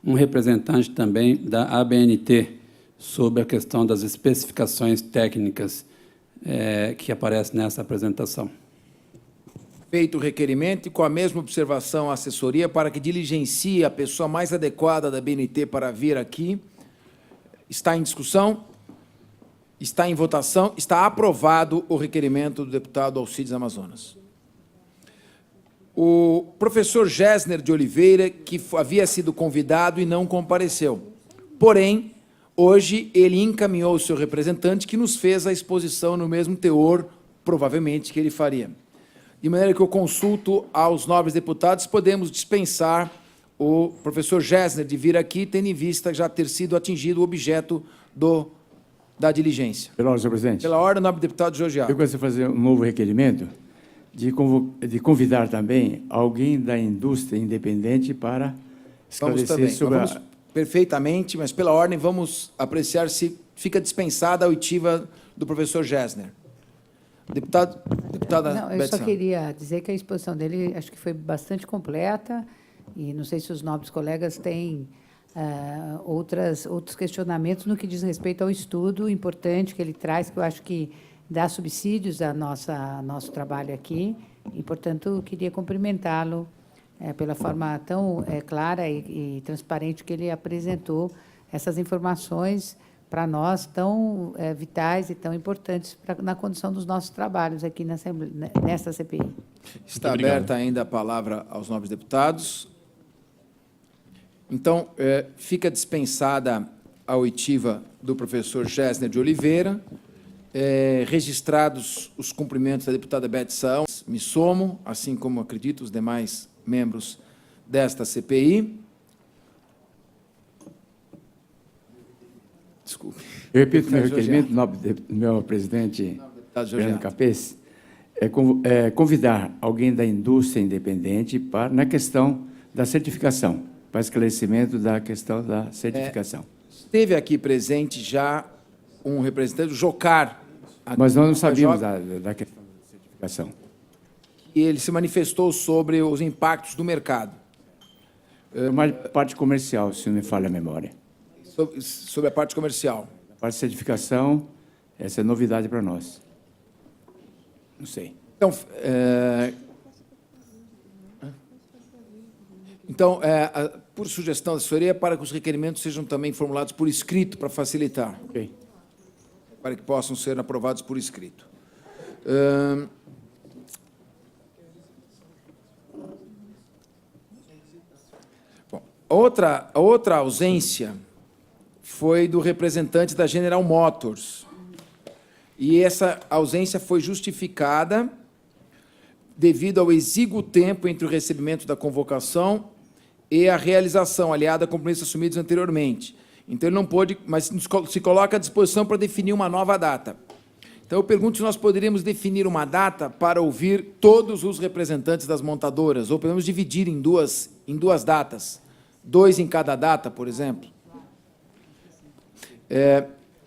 [SPEAKER 5] um representante também da ABNT sobre a questão das especificações técnicas que aparecem nessa apresentação.
[SPEAKER 1] Feito o requerimento e com a mesma observação à assessoria para que diligencie a pessoa mais adequada da ABNT para vir aqui. Está em discussão? Está em votação? Está aprovado o requerimento do deputado Alcides Amazonas. O professor Gessner de Oliveira, que havia sido convidado e não compareceu. Porém, hoje ele encaminhou o seu representante, que nos fez a exposição no mesmo teor, provavelmente, que ele faria. De maneira que eu consulto aos nobres deputados, podemos dispensar o professor Gessner de vir aqui, tendo em vista já ter sido atingido o objeto da diligência.
[SPEAKER 2] Pela ordem, senhor presidente.
[SPEAKER 1] Pela ordem, nobre deputado Georgiato.
[SPEAKER 2] Eu gostaria de fazer um novo requerimento de convidar também alguém da indústria independente para
[SPEAKER 1] Vamos
[SPEAKER 2] esclarecer
[SPEAKER 1] também.
[SPEAKER 2] sobre
[SPEAKER 1] Vamos perfeitamente, mas pela ordem vamos apreciar se fica dispensada a oitiva do professor Gessner. Deputada
[SPEAKER 4] Não, eu
[SPEAKER 1] Beth
[SPEAKER 4] só
[SPEAKER 1] San.
[SPEAKER 4] queria dizer que a exposição dele acho que foi bastante completa e não sei se os nobres colegas têm outros questionamentos no que diz respeito ao estudo importante que ele traz, que eu acho que dá subsídios ao nosso trabalho aqui, e, portanto, eu queria cumprimentá-lo pela forma tão clara e transparente que ele apresentou essas informações para nós tão vitais e tão importantes na condução dos nossos trabalhos aqui nessa CPI.
[SPEAKER 1] Está aberta ainda a palavra aos nobres deputados. Então, fica dispensada a oitiva do professor Gessner de Oliveira, registrados os cumprimentos da deputada Beth San, me somo, assim como acredito os demais membros desta CPI. Desculpe.
[SPEAKER 2] Eu repito meu
[SPEAKER 1] Deputado
[SPEAKER 2] requerimento, nobre meu presidente
[SPEAKER 1] Deputado
[SPEAKER 2] Fernando
[SPEAKER 1] Georgiato.
[SPEAKER 2] Capês, convidar alguém da indústria independente para, na questão da certificação, para esclarecimento da questão da certificação.
[SPEAKER 1] Esteve aqui presente já um representante do Jocar.
[SPEAKER 2] Mas nós não sabíamos
[SPEAKER 1] Joca,
[SPEAKER 2] da questão da certificação.
[SPEAKER 1] e ele se manifestou sobre os impactos do mercado,
[SPEAKER 2] Uma parte comercial, se não me falha a memória.
[SPEAKER 1] sobre a parte comercial.
[SPEAKER 2] A parte de certificação, essa é novidade para nós. Não sei.
[SPEAKER 1] Então, por sugestão da assessoria, para que os requerimentos sejam também formulados por escrito, para facilitar,
[SPEAKER 2] Ok.
[SPEAKER 1] para que possam ser aprovados por escrito. Bom, a outra ausência foi do representante da General Motors. E essa ausência foi justificada devido ao exíguo tempo entre o recebimento da convocação e a realização, aliada a compromissos assumidos anteriormente. Então, ele não pôde, mas se coloca à disposição para definir uma nova data. Então, eu pergunto se nós poderíamos definir uma data para ouvir todos os representantes das montadoras, ou podemos dividir em duas datas, 2 em cada data, por exemplo.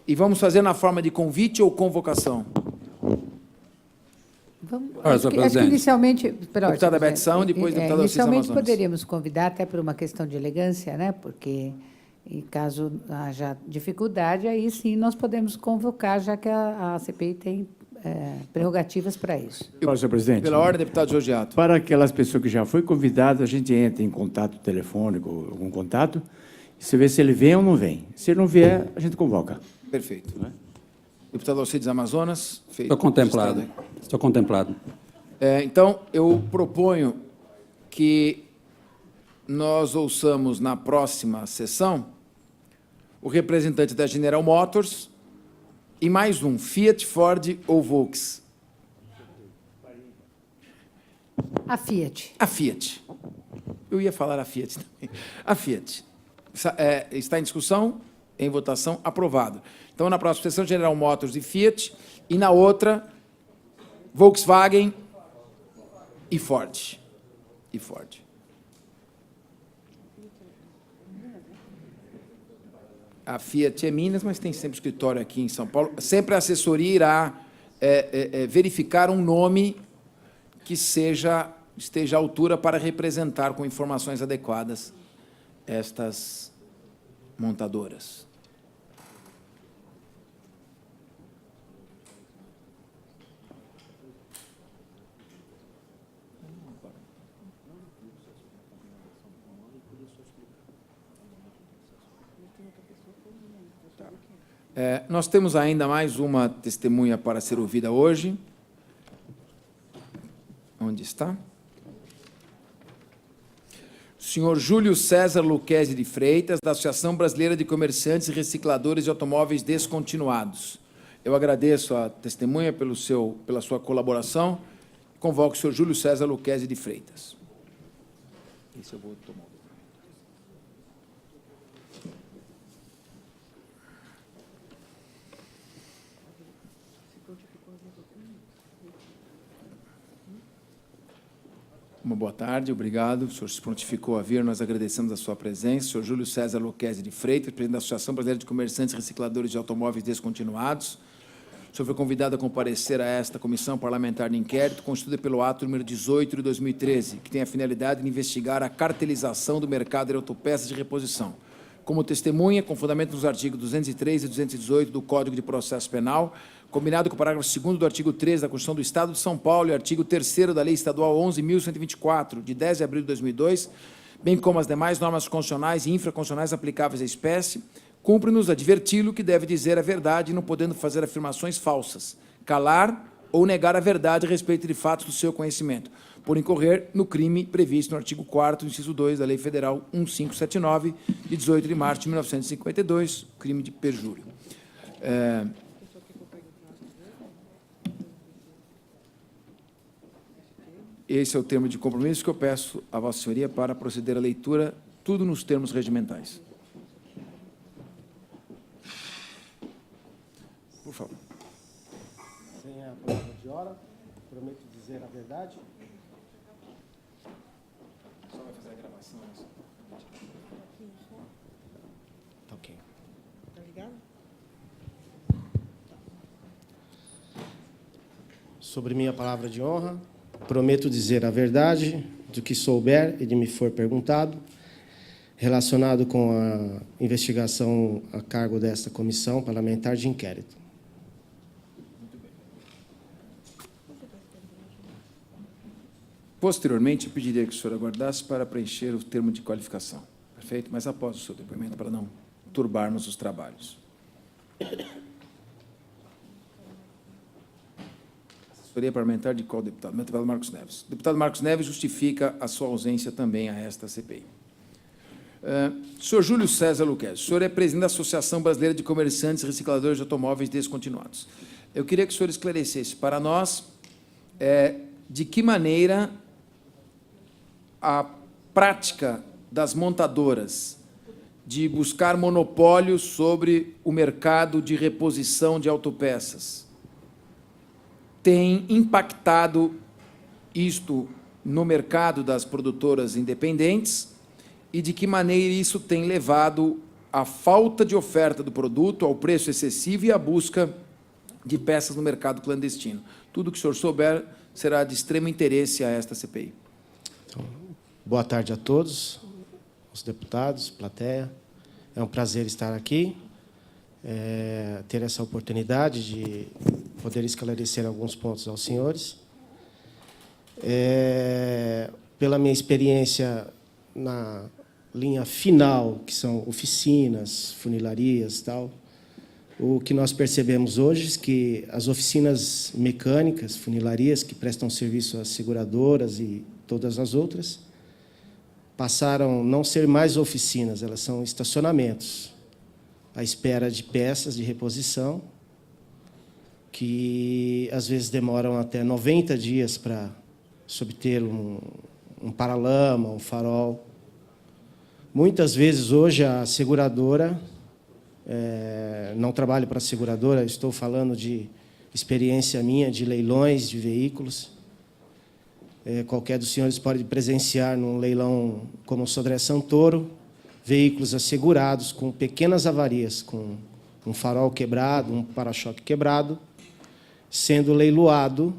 [SPEAKER 1] E vamos fazer na forma de convite ou convocação?
[SPEAKER 4] Acho que inicialmente...
[SPEAKER 1] Deputada Beth San, depois deputada Alcides
[SPEAKER 4] inicialmente
[SPEAKER 1] Amazonas.
[SPEAKER 4] poderíamos convidar, até por uma questão de elegância, né? Porque, em caso haja dificuldade, aí sim nós podemos convocar, já que a CPI tem prerrogativas para isso.
[SPEAKER 2] Senhor presidente.
[SPEAKER 1] Pela ordem, deputado Georgiato.
[SPEAKER 2] Para aquelas pessoas que já foi convidada, a gente entra em contato telefônico, algum contato, Você vê se ele vem ou não vem. Se ele não vier, a gente convoca.
[SPEAKER 1] Perfeito. Deputado Alcides Amazonas.
[SPEAKER 5] Estou contemplado. Estou contemplado.
[SPEAKER 1] Então, eu proponho que nós ouçamos na próxima sessão o representante da General Motors e mais um, Fiat, Ford ou Volks.
[SPEAKER 4] A Fiat.
[SPEAKER 1] A Fiat. Eu ia falar a Fiat também. A Fiat. Está em discussão, em votação, aprovado. Então, na próxima sessão, General Motors e Fiat, e na outra, Volkswagen e Ford. E Ford. A Fiat é Minas, mas tem sempre escritório aqui em São Paulo. Sempre a assessoria irá verificar um nome que esteja à altura para representar com informações adequadas estas montadoras. Nós temos ainda mais uma testemunha para ser ouvida hoje. Onde está? O senhor Júlio César Luquezzi de Freitas, da Associação Brasileira de Comerciantes e Recicladores de Automóveis Descontinuados. Eu agradeço a testemunha pela sua colaboração. Convoco o senhor Júlio César Luquezzi de Freitas. Esse eu vou tomar. Uma boa tarde, obrigado. O senhor se prontificou a vir, nós agradecemos a sua presença. O senhor Júlio César Luquezzi de Freitas, presidente da Associação Brasileira de Comerciantes e Recicladores de Automóveis Descontinuados. O senhor foi convidado a comparecer a esta comissão parlamentar de inquérito, constituída pelo ato número 18 de 2013, que tem a finalidade de investigar a cartelização do mercado de autopeças de reposição. Como testemunha, com fundamento nos artigos 203 e 218 do Código de Processo Penal, combinado com o parágrafo 2º do artigo 13 da Constituição do Estado de São Paulo e artigo 3º da Lei Estadual 11.124, de 10 de abril de 2002, bem como as demais normas constitucionais e infraconstitucionais aplicáveis à espécie, cumpre-nos adverti-lo que deve dizer a verdade, não podendo fazer afirmações falsas, calar ou negar a verdade a respeito de fatos do seu conhecimento, por incorrer no crime previsto no artigo 4º, inciso 2 da Lei Federal 1579, de 18 de março de 1952, crime de perjúrio. Esse é o termo de compromisso que eu peço à Vossa Senhoria para proceder à leitura, tudo nos termos regimentais. Por favor.
[SPEAKER 6] Sem a palavra de hora, prometo dizer a verdade.
[SPEAKER 1] Só vai fazer a gravação.
[SPEAKER 6] Tá ok. Tá ligado? Sobre minha palavra de honra, prometo dizer a verdade do que souber e de me for perguntado, relacionado com a investigação a cargo desta comissão parlamentar de inquérito.
[SPEAKER 1] Posteriormente, eu pediria que o senhor aguardasse para preencher o termo de qualificação. Perfeito? Mas após o seu depoimento, para não turbarmos os trabalhos. Assessoria parlamentar de qual deputado? Deputado Marcos Neves. O deputado Marcos Neves justifica a sua ausência também a esta CPI. Senhor Júlio César Luquezzi, o senhor é presidente da Associação Brasileira de Comerciantes e Recicladores de Automóveis Descontinuados. Eu queria que o senhor esclarecesse para nós de que maneira a prática das montadoras de buscar monopólio sobre o mercado de reposição de autopeças tem impactado isto no mercado das produtoras independentes e de que maneira isso tem levado à falta de oferta do produto, ao preço excessivo e à busca de peças no mercado clandestino. Tudo que o senhor souber será de extremo interesse a esta CPI.
[SPEAKER 6] Então, boa tarde a todos, os deputados, plateia. É um prazer estar aqui, ter essa oportunidade de poder esclarecer alguns pontos aos senhores. Pela minha experiência linha final, que são oficinas, funilarias e tal, o que nós percebemos hoje é que as oficinas mecânicas, funilarias, que prestam serviço às seguradoras e todas as outras, passaram a não ser mais oficinas, elas são estacionamentos, à espera de peças de reposição, que às vezes demoram até 90 dias para se obter um paralama, um farol. Muitas vezes, hoje, a seguradora, não trabalho para a seguradora, estou falando de experiência minha, de leilões de veículos. Qualquer dos senhores pode presenciar num leilão como o Sodré Santoro, veículos assegurados com pequenas avarias, com um farol quebrado, um para-choque quebrado, sendo leiloado.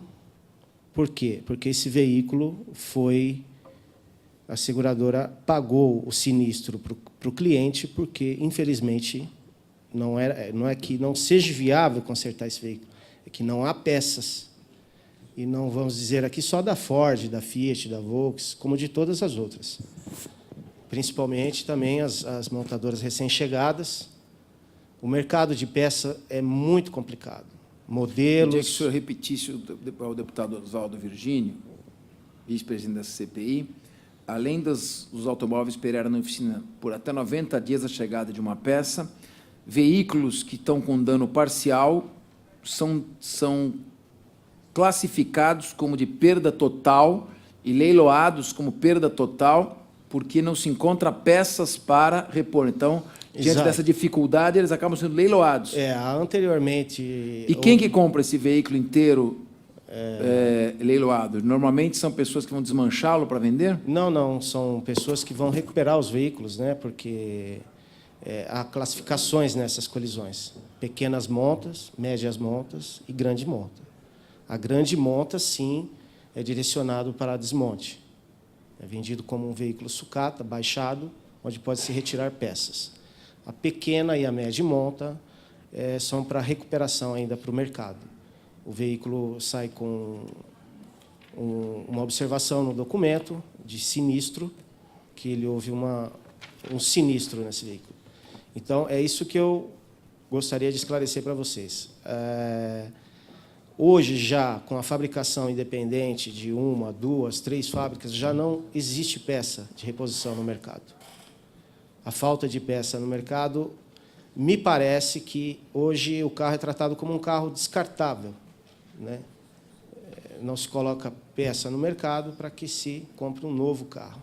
[SPEAKER 6] Por quê? Porque esse veículo a seguradora pagou o sinistro para o cliente, porque, infelizmente, não é que não seja viável consertar esse veículo, é que não há peças. E não vamos dizer aqui só da Ford, da Fiat, da Volkswagen, como de todas as outras. Principalmente também as montadoras recém-chegadas. O mercado de peça é muito complicado. Modelos...
[SPEAKER 1] Queria que o senhor repetisse ao deputado Oswaldo Virgínio, vice-presidente da CPI, além dos automóveis esperarem na oficina por até 90 dias a chegada de uma peça, veículos que estão com dano parcial são classificados como de perda total e leiloados como perda total, porque não se encontra peças para repor. Então, diante
[SPEAKER 6] Exato.
[SPEAKER 1] dessa dificuldade, eles acabam sendo leiloados.
[SPEAKER 6] Anteriormente...
[SPEAKER 1] E quem que compra esse veículo inteiro leiloado? Normalmente são pessoas que vão desmanchá-lo para vender?
[SPEAKER 6] Não, são pessoas que vão recuperar os veículos, né? Porque há classificações nessas colisões. Pequenas montas, médias montas e grande monta. A grande monta, sim, é direcionado para desmonte. É vendido como um veículo sucata, baixado, onde pode-se retirar peças. A pequena e a média monta são para recuperação ainda para o mercado. O veículo sai com uma observação no documento de sinistro, que houve um sinistro nesse veículo. Então, é isso que eu gostaria de esclarecer para vocês. Hoje, já com a fabricação independente de 1, 2, 3 fábricas, já não existe peça de reposição no mercado. A falta de peça no mercado, me parece que hoje o carro é tratado como um carro descartável, né? Não se coloca peça no mercado para que se compre um novo carro.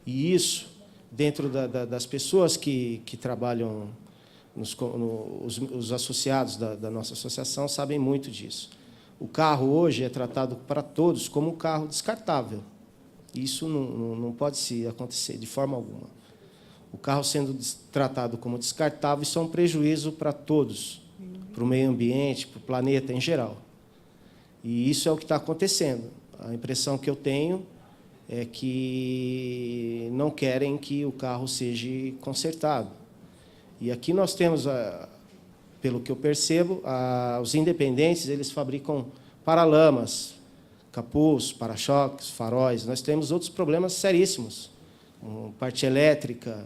[SPEAKER 6] E isso, dentro das pessoas que trabalham, os associados da nossa associação sabem muito disso. O carro hoje é tratado para todos como um carro descartável. Isso não pode se acontecer de forma alguma. O carro sendo tratado como descartável, isso é um prejuízo para todos, para o meio ambiente, para o planeta em geral. E isso é o que está acontecendo. A impressão que eu tenho é que não querem que o carro seja consertado. E aqui nós temos, pelo que eu percebo, os independentes, eles fabricam paralamas, capôs, para-choques, faróis. Nós temos outros problemas seríssimos, parte elétrica,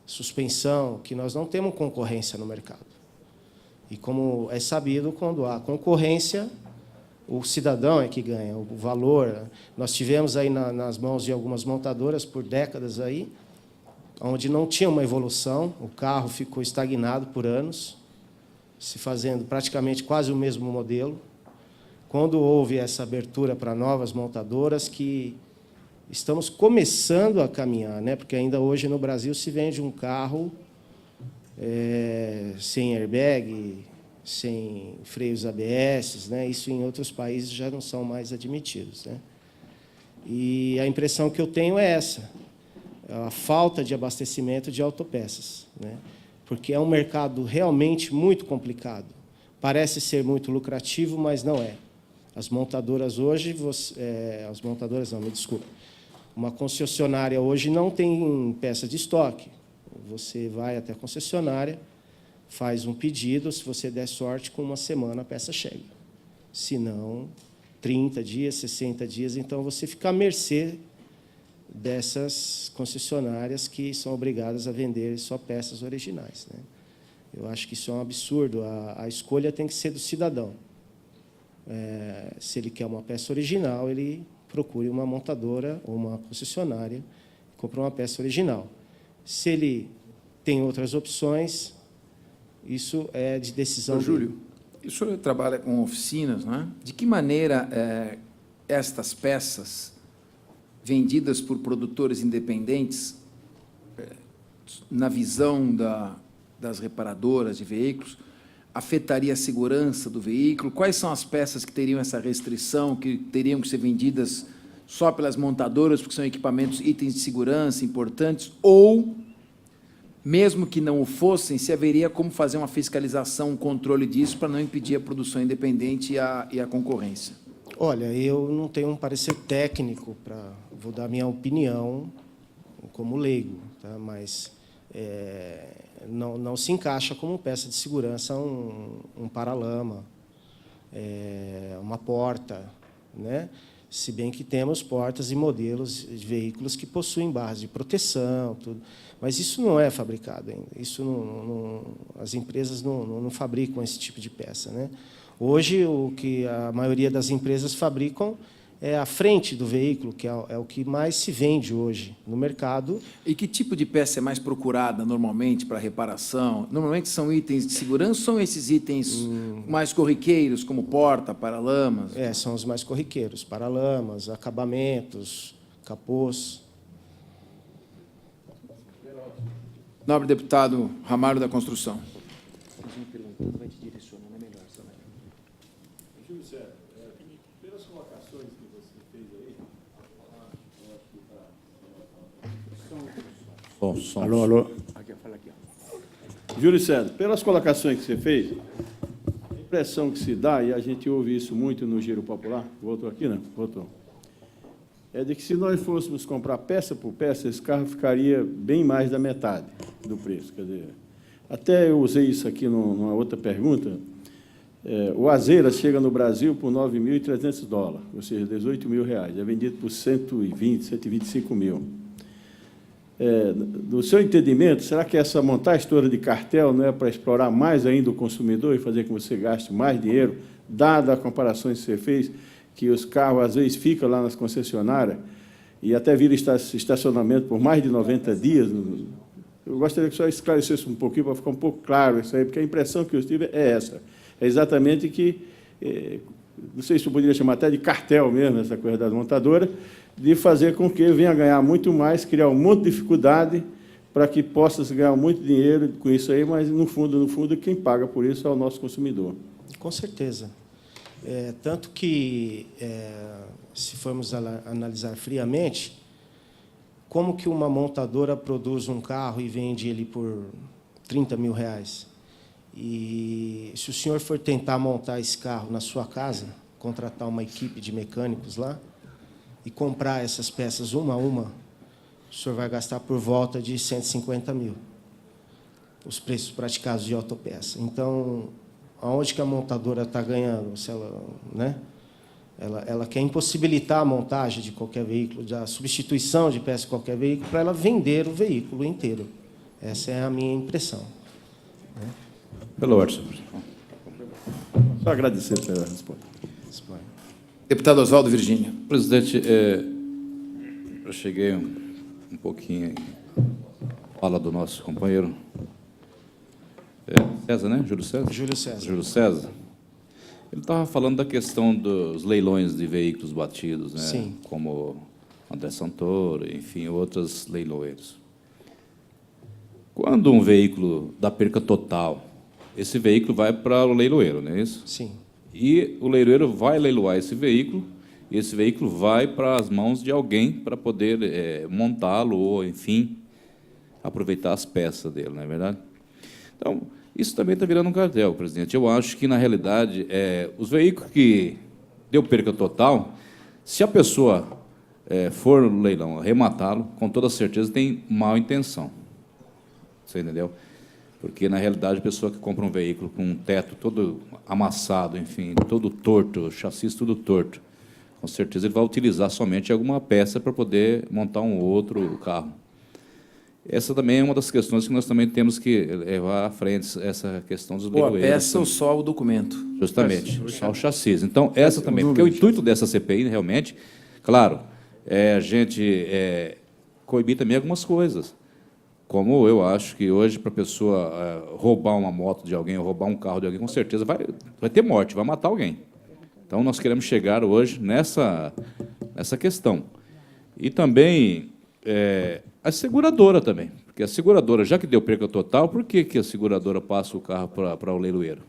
[SPEAKER 6] suspensão, que nós não temos concorrência no mercado. E, como é sabido, quando há concorrência, o cidadão é que ganha o valor. Nós tivemos aí nas mãos de algumas montadoras por décadas aí, onde não tinha uma evolução, o carro ficou estagnado por anos, se fazendo praticamente quase o mesmo modelo. Quando houve essa abertura para novas montadoras, que estamos começando a caminhar, né? Porque ainda hoje no Brasil se vende um carro sem airbag, sem freios ABS, né? Isso em outros países já não são mais admitidos, né? E a impressão que eu tenho é essa, a falta de abastecimento de autopeças, né? Porque é um mercado realmente muito complicado. Parece ser muito lucrativo, mas não é. As montadoras hoje, as montadoras não, me desculpe, uma concessionária hoje não tem peça de estoque. Você vai até a concessionária, faz um pedido, se você der sorte, com uma semana a peça chega. Se não, 30 dias, 60 dias, então você fica à mercê dessas concessionárias que são obrigadas a vender só peças originais, né? Eu acho que isso é um absurdo. A escolha tem que ser do cidadão. Se ele quer uma peça original, ele procure uma montadora ou uma concessionária e compre uma peça original. Se ele tem outras opções, isso é de decisão
[SPEAKER 1] Júlio, o senhor trabalha com oficinas, não é? De que maneira estas peças vendidas por produtores independentes, na visão das reparadoras de veículos, afetaria a segurança do veículo? Quais são as peças que teriam essa restrição, que teriam que ser vendidas só pelas montadoras, porque são equipamentos, itens de segurança importantes, ou, mesmo que não o fossem, se haveria como fazer uma fiscalização, um controle disso, para não impedir a produção independente e a concorrência?
[SPEAKER 6] Olha, eu não tenho um parecer técnico vou dar minha opinião como leigo, tá? Mas não se encaixa como peça de segurança um paralama, uma porta, né? Se bem que temos portas e modelos de veículos que possuem barras de proteção, tudo, mas isso não é fabricado ainda. Isso as empresas não fabricam esse tipo de peça, né? Hoje, o que a maioria das empresas fabricam é a frente do veículo, que é o que mais se vende hoje no mercado.
[SPEAKER 1] E que tipo de peça é mais procurada normalmente para reparação? Normalmente são itens de segurança ou são esses itens mais corriqueiros, como porta, paralamas?
[SPEAKER 6] São os mais corriqueiros, paralamas, acabamentos, capôs.
[SPEAKER 1] Nobre deputado Ramalho da Construção.
[SPEAKER 7] Júlio César, pelas colocações que você fez aí, Alô. Júlio César, pelas colocações que você fez, a impressão que se dá, e a gente ouve isso muito no Giro Popular, voltou aqui, não? Voltou. É de que se nós fôssemos comprar peça por peça, esse carro ficaria bem mais da metade do preço. Quer dizer, até eu usei isso aqui numa outra pergunta. O Azeira chega no Brasil por $9.300, ou seja, R$18.000. É vendido por 120, 125 mil. No seu entendimento, será que essa montagem toda de cartel não é para explorar mais ainda o consumidor e fazer com que você gaste mais dinheiro, dada as comparações que você fez, que os carros, às vezes, ficam lá nas concessionárias e até viram estacionamento por mais de 90 dias? Eu gostaria que o senhor esclarecesse um pouquinho, para ficar um pouco claro isso aí, porque a impressão que eu tive é essa. É exatamente que, não sei se eu poderia chamar até de cartel mesmo, essa coisa das montadoras, de fazer com que venha ganhar muito mais, criar um monte de dificuldade para que possa ganhar muito dinheiro com isso aí, mas, no fundo, quem paga por isso é o nosso consumidor.
[SPEAKER 6] Com certeza. Tanto que, se formos analisar friamente, como que uma montadora produz um carro e vende ele por R$30 mil? E se o senhor for tentar montar esse carro na sua casa, contratar uma equipe de mecânicos lá e comprar essas peças uma a uma, o senhor vai gastar por volta de R$150 mil, os preços praticados de autopeça. Então, aonde que a montadora está ganhando? Se ela, né? Ela quer impossibilitar a montagem de qualquer veículo, a substituição de peça de qualquer veículo, para ela vender o veículo inteiro. Essa é a minha impressão.
[SPEAKER 5] Pelo ordem.
[SPEAKER 7] Só agradecer pela resposta.
[SPEAKER 1] Deputado Oswaldo Virgínio.
[SPEAKER 5] Presidente, eu cheguei um pouquinho à fala do nosso companheiro César, né? Júlio César?
[SPEAKER 6] Júlio César.
[SPEAKER 5] Júlio César. Ele estava falando da questão dos leilões de veículos batidos, né?
[SPEAKER 6] Sim.
[SPEAKER 5] Como André Santoro, enfim, outros leiloeiros. Quando um veículo dá perca total, esse veículo vai para o leiloeiro, não é isso?
[SPEAKER 6] Sim.
[SPEAKER 5] E o leiloeiro vai leiloar esse veículo, e esse veículo vai para as mãos de alguém para poder montá-lo ou, enfim, aproveitar as peças dele, não é verdade? Então, isso também está virando um cartel, presidente. Eu acho que, na realidade, os veículos que deu perca total, se a pessoa for no leilão arrematá-lo, com toda certeza tem má intenção. Você entendeu? Porque, na realidade, a pessoa que compra um veículo com um teto todo amassado, enfim, todo torto, chassi tudo torto,
[SPEAKER 8] Com certeza ele vai utilizar somente alguma peça para poder montar um outro carro. Essa também é uma das questões que nós também temos que levar à frente, essa questão dos
[SPEAKER 1] Ou a
[SPEAKER 8] leiloeiros.
[SPEAKER 1] peça ou só o documento?
[SPEAKER 8] Justamente, só o chassi. Então, essa também, porque o intuito dessa CPI, realmente, claro, é a gente coibir também algumas coisas. Como eu acho que hoje, para a pessoa roubar uma moto de alguém, ou roubar um carro de alguém, com certeza vai ter morte, vai matar alguém. Então, nós queremos chegar hoje nessa questão. E também a seguradora também, porque a seguradora, já que deu perca total, por que a seguradora passa o carro para o leiloeiro?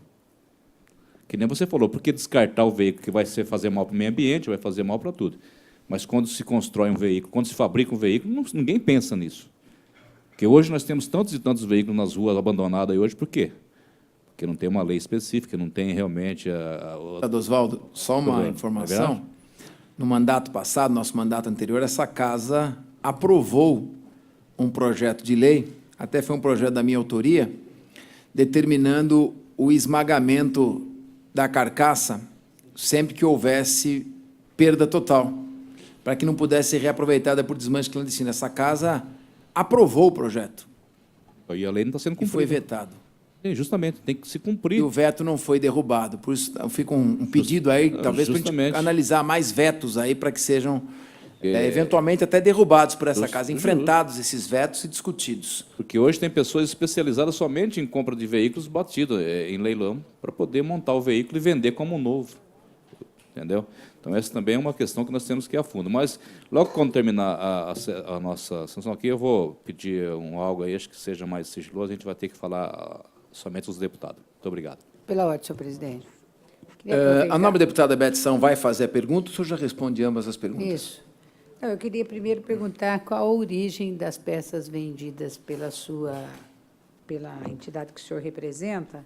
[SPEAKER 8] Que nem você falou, por que descartar o veículo que vai fazer mal para o meio ambiente, vai fazer mal para tudo? Mas quando se constrói um veículo, quando se fabrica um veículo, ninguém pensa nisso. Porque hoje nós temos tantos e tantos veículos nas ruas abandonados aí hoje, por quê? Porque não tem uma lei específica, não tem realmente
[SPEAKER 1] Deputado Oswaldo, só uma informação.
[SPEAKER 8] verdade?
[SPEAKER 1] No mandato passado, nosso mandato anterior, essa casa aprovou um projeto de lei, até foi um projeto da minha autoria, determinando o esmagamento da carcaça sempre que houvesse perda total, para que não pudesse ser reaproveitada por desmanche clandestino. Essa casa aprovou o projeto
[SPEAKER 8] E a lei não está sendo
[SPEAKER 1] e foi
[SPEAKER 8] cumprida.
[SPEAKER 1] vetado.
[SPEAKER 8] Sim, justamente, tem que se
[SPEAKER 1] E
[SPEAKER 8] cumprir.
[SPEAKER 1] o veto não foi derrubado. Por isso, fica um pedido aí, talvez, para a gente
[SPEAKER 8] Justamente.
[SPEAKER 1] analisar mais vetos aí para que sejam, eventualmente, até derrubados por essa casa, enfrentados esses vetos e discutidos.
[SPEAKER 8] Porque hoje tem pessoas especializadas somente em compra de veículos batidos em leilão, para poder montar o veículo e vender como novo. Entendeu? Então, essa também é uma questão que nós temos que ir a fundo. Mas, logo quando terminar a nossa sessão aqui, eu vou pedir algo aí, acho que seja mais sigiloso, a gente vai ter que falar somente os deputados. Muito obrigado.
[SPEAKER 4] Pela ordem, senhor presidente. Queria aproveitar-
[SPEAKER 1] A nobre deputada Betson vai fazer a pergunta, o senhor já responde ambas as perguntas?
[SPEAKER 4] Isso. Não, eu queria primeiro perguntar qual a origem das peças vendidas pela entidade que o senhor representa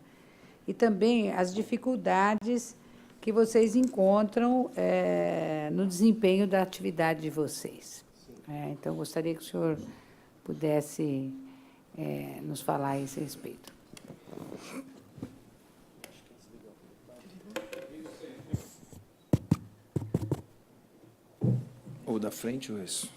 [SPEAKER 4] e também as dificuldades que vocês encontram no desempenho da atividade de vocês. Então, gostaria que o senhor pudesse nos falar a esse respeito.
[SPEAKER 1] Ou da frente ou isso?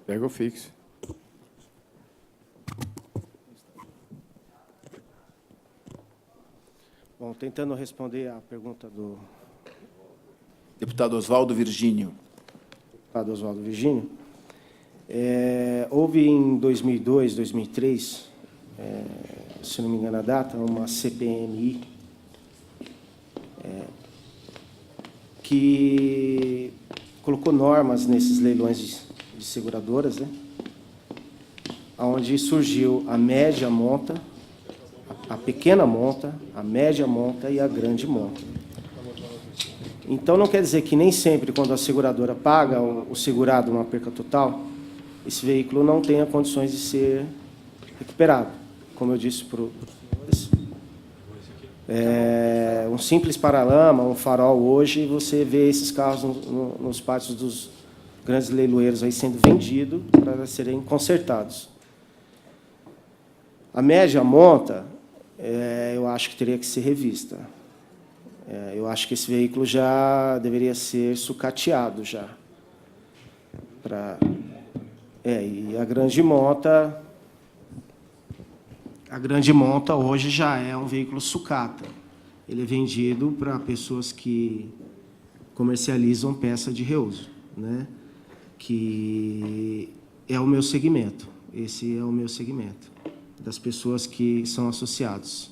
[SPEAKER 2] Pega o fixo.
[SPEAKER 6] Bom, tentando responder à pergunta do
[SPEAKER 1] Deputado Oswaldo Virgínio.
[SPEAKER 6] deputado Oswaldo Virgínio, houve em 2002, 2003, se não me engano a data, uma CPMI que colocou normas nesses leilões de seguradoras, né, onde surgiu a média monta, a pequena monta, a média monta e a grande monta. Então, não quer dizer que nem sempre, quando a seguradora paga o segurado uma perca total, esse veículo não tenha condições de ser recuperado. Como eu disse para os senhores, um simples paralama, um farol hoje, você vê esses carros nos pátios dos grandes leiloeiros aí sendo vendidos para serem consertados. A média monta, eu acho que teria que ser revista. Eu acho que esse veículo já deveria ser sucateado já. E a grande monta hoje já é um veículo sucata. Ele é vendido para pessoas que comercializam peça de reuso, né? Que é o meu segmento. Esse é o meu segmento, das pessoas que são associados.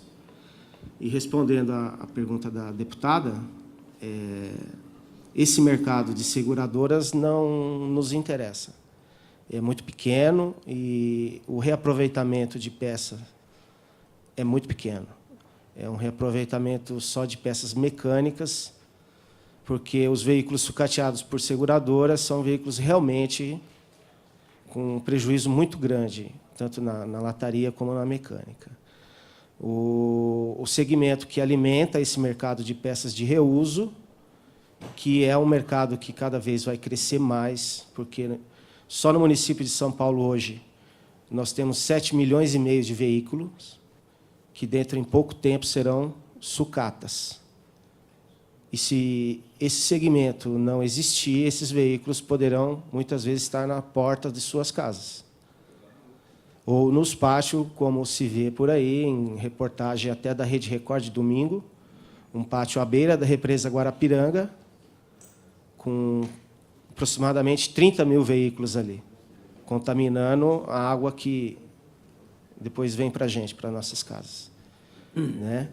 [SPEAKER 6] E respondendo à pergunta da deputada, esse mercado de seguradoras não nos interessa. É muito pequeno e o reaproveitamento de peça é muito pequeno. É um reaproveitamento só de peças mecânicas, porque os veículos sucateados por seguradoras são veículos realmente com um prejuízo muito grande, tanto na lataria como na mecânica. O segmento que alimenta esse mercado de peças de reuso, que é um mercado que cada vez vai crescer mais, porque só no município de São Paulo hoje nós temos 7,5 milhões de veículos que, dentro em pouco tempo, serão sucatas. E, se esse segmento não existir, esses veículos poderão, muitas vezes, estar na porta de suas casas. Ou nos pátios, como se vê por aí, em reportagem até da Rede Record de domingo, um pátio à beira da represa Guarapiranga, com aproximadamente 30 mil veículos ali, contaminando a água que depois vem para a gente, para nossas casas. Né?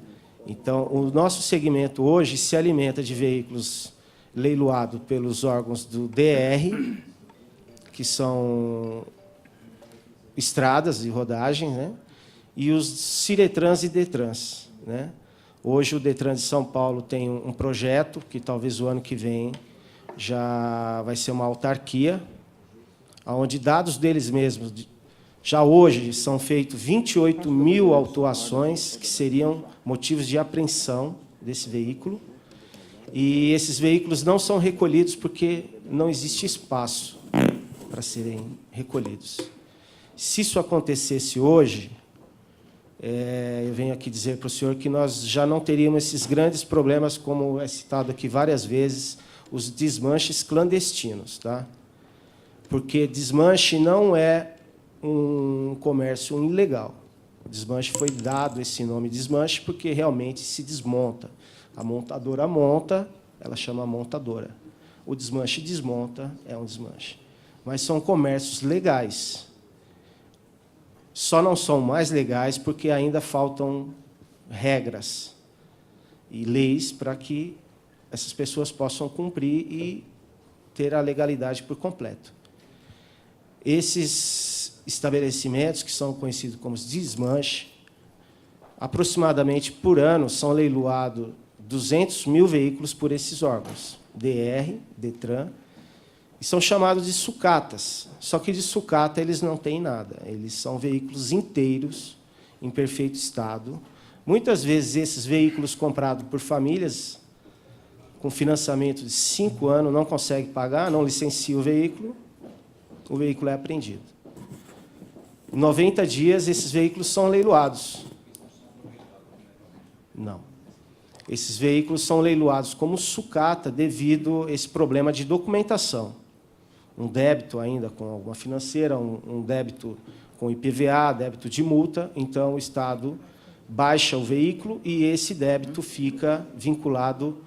[SPEAKER 6] Então, o nosso segmento hoje se alimenta de veículos leiloados pelos órgãos do DR, que são estradas de rodagem, né? E os Ciretrans e Detrans. Né? Hoje, o Detran de São Paulo tem um projeto, que talvez o ano que vem já vai ser uma autarquia, onde dados deles mesmos, já hoje são feitos 28 mil autuações, que seriam motivos de apreensão desse veículo, e esses veículos não são recolhidos porque não existe espaço para serem recolhidos. Se isso acontecesse hoje, eu venho aqui dizer para o senhor que nós já não teríamos esses grandes problemas, como é citado aqui várias vezes, os desmanches clandestinos. Tá? Porque desmanche não é um comércio ilegal. O desmanche foi dado esse nome desmanche porque realmente se desmonta. A montadora monta, ela chama montadora. O desmanche desmonta, é um desmanche. Mas são comércios legais. Só não são mais legais porque ainda faltam regras e leis para que essas pessoas possam cumprir e ter a legalidade por completo. Esses estabelecimentos, que são conhecidos como desmanche, aproximadamente por ano são leiloados 200 mil veículos por esses órgãos, DR, Detran, e são chamados de sucatas. Só que de sucata eles não têm nada. Eles são veículos inteiros, em perfeito estado. Muitas vezes, esses veículos comprados por famílias, com financiamento de 5 anos, não conseguem pagar, não licencia o veículo é apreendido. Em 90 dias, esses veículos são leiloados. Não. Esses veículos são leiloados como sucata devido a esse problema de documentação. Um débito ainda com alguma financeira, um débito com IPVA, débito de multa, então o Estado baixa o veículo e esse débito fica vinculado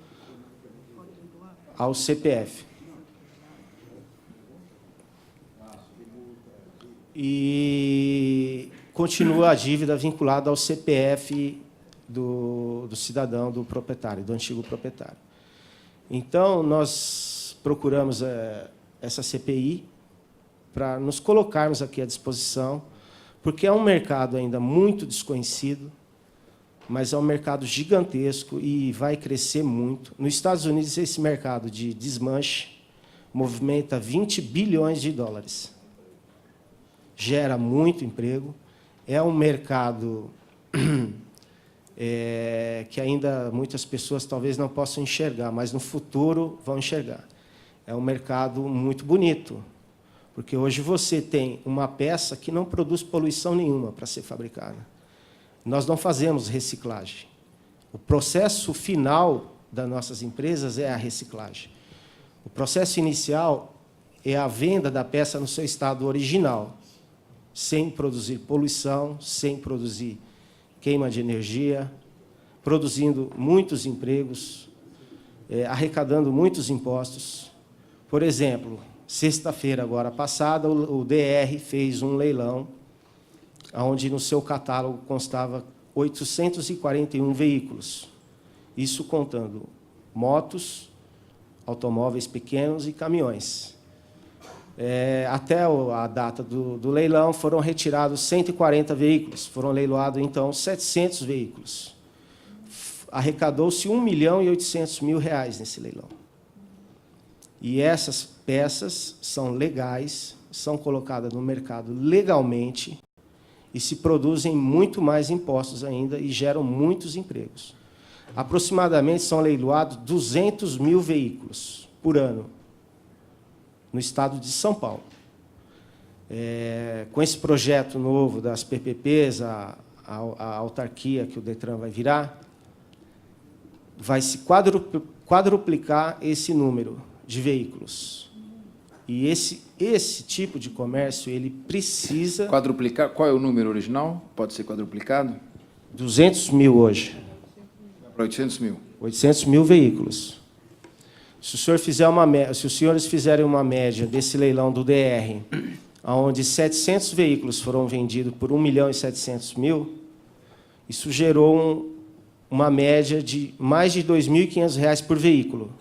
[SPEAKER 6] ao CPF. E continua a dívida vinculada ao CPF do cidadão, do proprietário, do antigo proprietário. Então, nós procuramos essa CPI para nos colocarmos aqui à disposição, porque é um mercado ainda muito desconhecido, mas é um mercado gigantesco e vai crescer muito. Nos Estados Unidos, esse mercado de desmanche movimenta 20 bilhões de dólares. Gera muito emprego. É um mercado que ainda muitas pessoas talvez não possam enxergar, mas no futuro vão enxergar. É um mercado muito bonito, porque hoje você tem uma peça que não produz poluição nenhuma para ser fabricada. Nós não fazemos reciclagem. O processo final das nossas empresas é a reciclagem. O processo inicial é a venda da peça no seu estado original, sem produzir poluição, sem produzir queima de energia, produzindo muitos empregos, arrecadando muitos impostos. Por exemplo, sexta-feira agora passada, o DR fez um leilão, onde no seu catálogo constava 841 veículos, isso contando motos, automóveis pequenos e caminhões. Até a data do leilão, foram retirados 140 veículos, foram leiloados, então, 700 veículos. Arrecadou-se R$ 1.800.000 nesse leilão. E essas peças são legais, são colocadas no mercado legalmente e se produzem muito mais impostos ainda e geram muitos empregos. Aproximadamente são leiloados 200 mil veículos por ano no estado de São Paulo. Com esse projeto novo das PPPs, a autarquia que o Detran vai virar, vai se quadruplicar esse número de veículos. E esse tipo de comércio, ele precisa...
[SPEAKER 1] Quadruplicar, qual é o número original? Pode ser quadruplicado?
[SPEAKER 6] 200 mil hoje.
[SPEAKER 1] Para 800 mil.
[SPEAKER 6] 800 mil veículos. Se os senhores fizerem uma média desse leilão do DR, onde 700 veículos foram vendidos por 1.700.000, isso gerou uma média de mais de R$ 2.500 por veículo.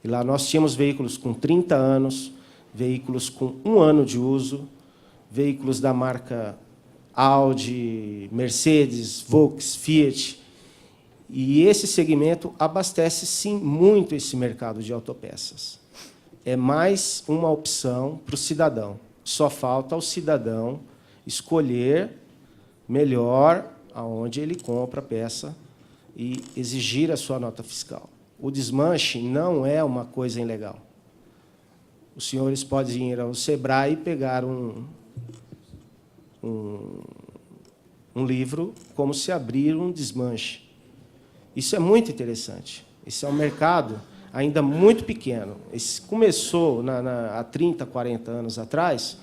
[SPEAKER 6] E lá nós tínhamos veículos com 30 anos, veículos com 1 ano de uso, veículos da marca Audi, Mercedes, Volkswagen, Fiat. E esse segmento abastece, sim, muito esse mercado de autopeças. É mais uma opção para o cidadão. Só falta ao cidadão escolher melhor aonde ele compra a peça e exigir a sua nota fiscal. O desmanche não é uma coisa ilegal. Os senhores podem ir ao Sebrae e pegar um livro como se abrir um desmanche. Isso é muito interessante. Esse é um mercado ainda muito pequeno. Esse começou há 30, 40 anos atrás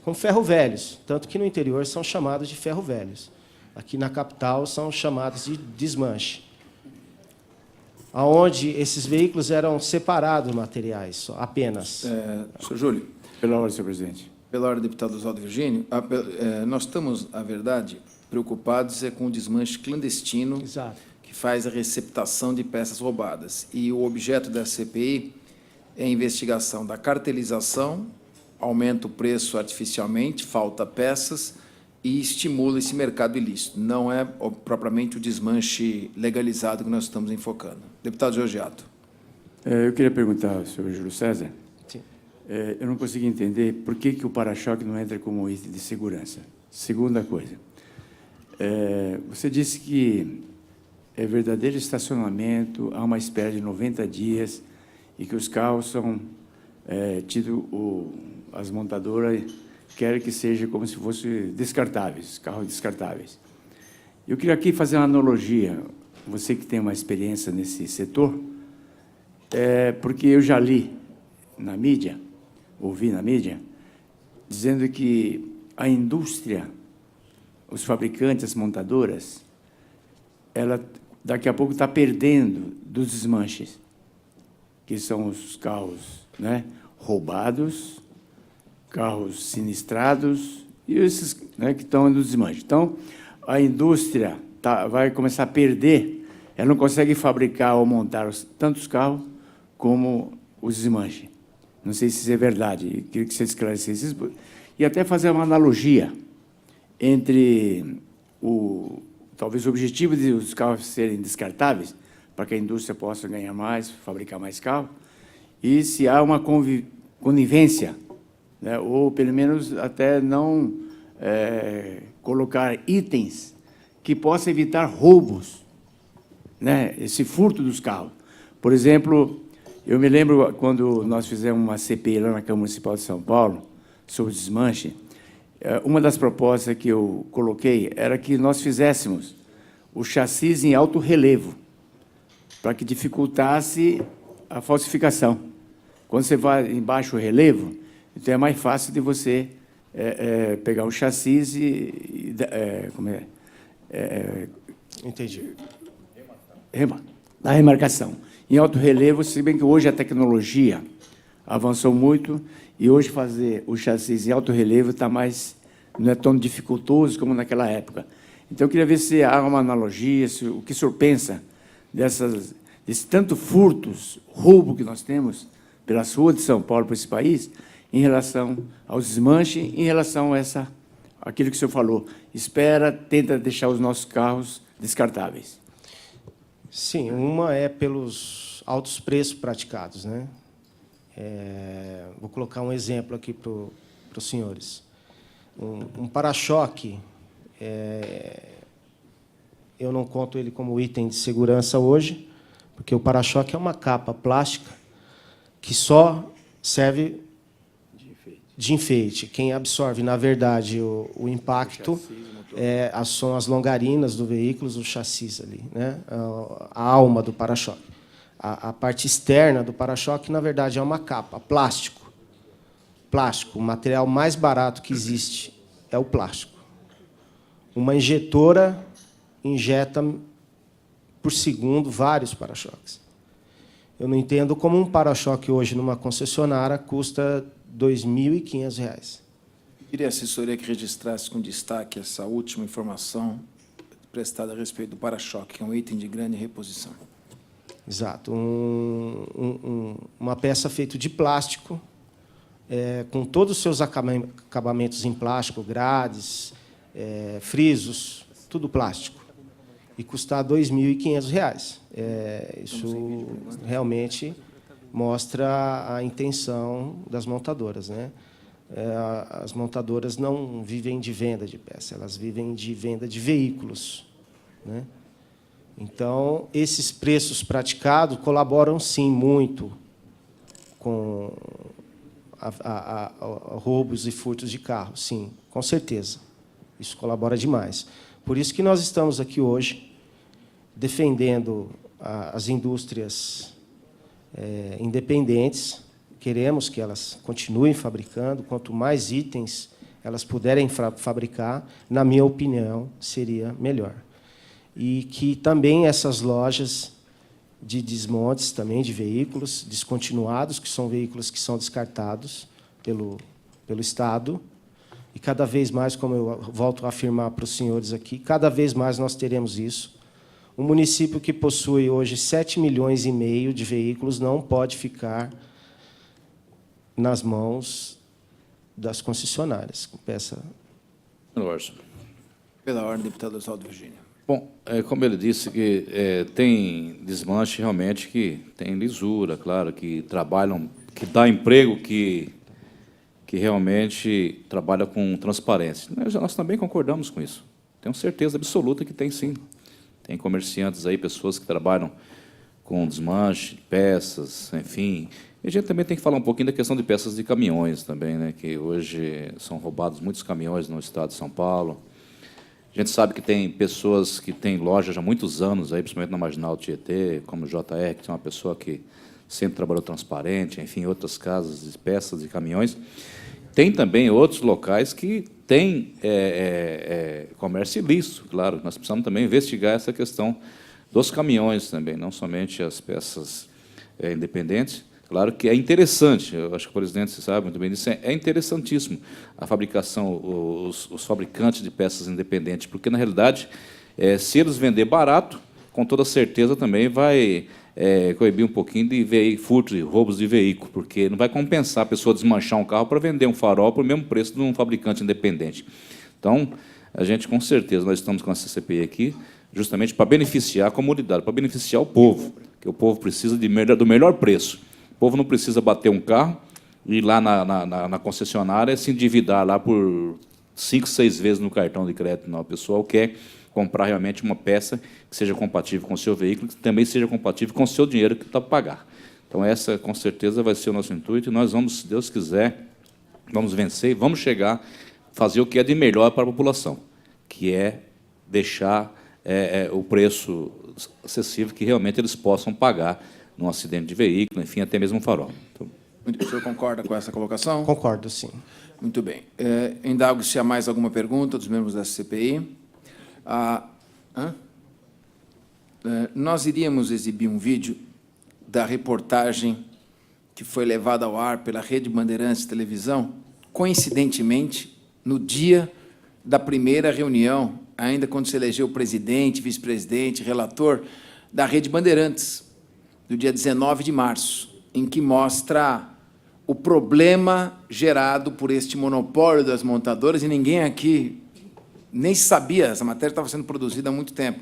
[SPEAKER 6] com ferro-velhos, tanto que no interior são chamados de ferro-velhos. Aqui na capital são chamados de desmanche, onde esses veículos eram separados materiais, apenas.
[SPEAKER 1] Senhor Júlio.
[SPEAKER 2] Pela ordem, senhor presidente.
[SPEAKER 1] Pela ordem, deputado Oswaldo Virgínio, nós estamos, na verdade, preocupados com o desmanche clandestino.
[SPEAKER 6] Exato.
[SPEAKER 1] Que faz a receptação de peças roubadas. E o objeto da CPI é a investigação da cartelização, aumenta o preço artificialmente, falta peças e estimula esse mercado ilícito. Não é propriamente o desmanche legalizado que nós estamos enfocando. Deputado Georgiato.
[SPEAKER 2] Eu queria perguntar ao senhor Júlio César.
[SPEAKER 6] Sim.
[SPEAKER 2] Eu não consegui entender por que o para-choque não entra como item de segurança. Segunda coisa, você disse que é verdadeiro estacionamento, há uma espera de 90 dias e que os carros são as montadoras querem que seja como se fossem descartáveis, carros descartáveis. Eu queria aqui fazer uma analogia, você que tem uma experiência nesse setor, porque eu já li na mídia, ouvi na mídia, dizendo que a indústria, os fabricantes, as montadoras, ela daqui a pouco está perdendo dos desmanches, que são os carros, né, roubados, carros sinistrados e esses, né, que estão no desmanche. Então, a indústria vai começar a perder, ela não consegue fabricar ou montar tantos carros como os desmanches. Não sei se isso é verdade, eu queria que você esclarecesse isso. E até fazer uma analogia entre talvez o objetivo de os carros serem descartáveis, para que a indústria possa ganhar mais, fabricar mais carros, e se há uma conivência, né, ou pelo menos até não colocar itens que possam evitar roubos, né, esse furto dos carros. Por exemplo, eu me lembro quando nós fizemos uma CPI lá na Câmara Municipal de São Paulo, sobre desmanche, uma das propostas que eu coloquei era que nós fizéssemos o chassi em alto relevo, para que dificultasse a falsificação. Quando você vai em baixo relevo, então é mais fácil de você pegar o chassi e
[SPEAKER 6] Entendi.
[SPEAKER 2] Na remarcação. Em alto relevo, se bem que hoje a tecnologia avançou muito, e hoje fazer o chassi em alto relevo não é tão dificultoso como naquela época. Então, eu queria ver se há uma analogia, o que o senhor pensa desses tanto furtos, roubo que nós temos pelas ruas de São Paulo, para esse país, em relação aos desmanches, em relação a aquilo que o senhor falou, tenta deixar os nossos carros descartáveis.
[SPEAKER 6] Sim, uma é pelos altos preços praticados, né? Vou colocar um exemplo aqui para os senhores. Um para-choque, eu não conto ele como item de segurança hoje, porque o para-choque é uma capa plástica que só serve de enfeite. Quem absorve, na verdade, o impacto são as longarinas do veículo, o chassis ali, né? A alma do para-choque. A parte externa do para-choque, na verdade, é uma capa, plástico. Plástico, o material mais barato que existe é o plástico. Uma injetora injeta por segundo vários para-choques. Eu não entendo como um para-choque hoje numa concessionária custa R$ 2.500.
[SPEAKER 1] Queria a assessoria que registrasse com destaque essa última informação prestada a respeito do para-choque, que é um item de grande reposição.
[SPEAKER 6] Exato. Uma peça feita de plástico, com todos os seus acabamentos em plástico, grades, frisos, tudo plástico. E custar R$ 2.500. Isso realmente mostra a intenção das montadoras, né? As montadoras não vivem de venda de peça, elas vivem de venda de veículos, né? Então, esses preços praticados colaboram, sim, muito com roubos e furtos de carro, sim, com certeza. Isso colabora demais. Por isso que nós estamos aqui hoje defendendo as indústrias independentes. Queremos que elas continuem fabricando. Quanto mais itens elas puderem fabricar, na minha opinião, seria melhor. E que também essas lojas de desmontes também de veículos descontinuados, que são veículos que são descartados pelo Estado, e cada vez mais, como eu volto a afirmar para os senhores aqui, cada vez mais nós teremos isso. Um município que possui hoje 7,5 milhões de veículos não pode ficar nas mãos das concessionárias. Peça.
[SPEAKER 1] Pela ordem, deputado Oswaldo Virgínio.
[SPEAKER 8] Bom, como ele disse, que tem desmanche realmente que tem lisura, claro, que trabalham, que dá emprego, que realmente trabalha com transparência. Nós também concordamos com isso. Tenho certeza absoluta que tem, sim. Tem comerciantes aí, pessoas que trabalham com desmanche, peças, enfim. E a gente também tem que falar um pouquinho da questão de peças de caminhões também, né, que hoje são roubados muitos caminhões no estado de São Paulo. A gente sabe que tem pessoas que têm lojas há muitos anos, aí, principalmente na Marginal Tietê, como o JR, que é uma pessoa que sempre trabalhou transparente, enfim, outras casas de peças de caminhões. Tem também outros locais que têm comércio ilícito, claro. Nós precisamos também investigar essa questão dos caminhões também, não somente as peças independentes. Claro que é interessante, eu acho que o presidente sabe muito bem disso, é interessantíssimo a fabricação, os fabricantes de peças independentes, porque, na realidade, se eles vender barato, com toda certeza também vai coibir um pouquinho de furtos e roubos de veículo, porque não vai compensar a pessoa desmanchar um carro para vender um farol por mesmo preço de um fabricante independente. Então, a gente, com certeza, nós estamos com essa CPI aqui justamente para beneficiar a comunidade, para beneficiar o povo, que o povo precisa do melhor preço. O povo não precisa bater um carro e ir lá na concessionária e se endividar lá por 5, 6 vezes no cartão de crédito. Não, o pessoal quer comprar realmente uma peça que seja compatível com o seu veículo, que também seja compatível com o seu dinheiro que está para pagar. Então, essa, com certeza, vai ser o nosso intuito, e nós vamos, se Deus quiser, vamos vencer e vamos chegar, fazer o que é de melhor para a população, que é deixar o preço acessível que realmente eles possam pagar num acidente de veículo, enfim, até mesmo um farol. Então,
[SPEAKER 1] o senhor concorda com essa colocação?
[SPEAKER 6] Concordo, sim.
[SPEAKER 1] Muito bem. Indago se há mais alguma pergunta dos membros da CPI. Nós iríamos exibir um vídeo da reportagem que foi levada ao ar pela Rede Bandeirantes de Televisão, coincidentemente, no dia da primeira reunião, ainda quando se elegeu o presidente, vice-presidente, relator da Rede Bandeirantes, do dia 19 de março, em que mostra o problema gerado por este monopólio das montadoras, e ninguém aqui nem sabia, essa matéria estava sendo produzida há muito tempo.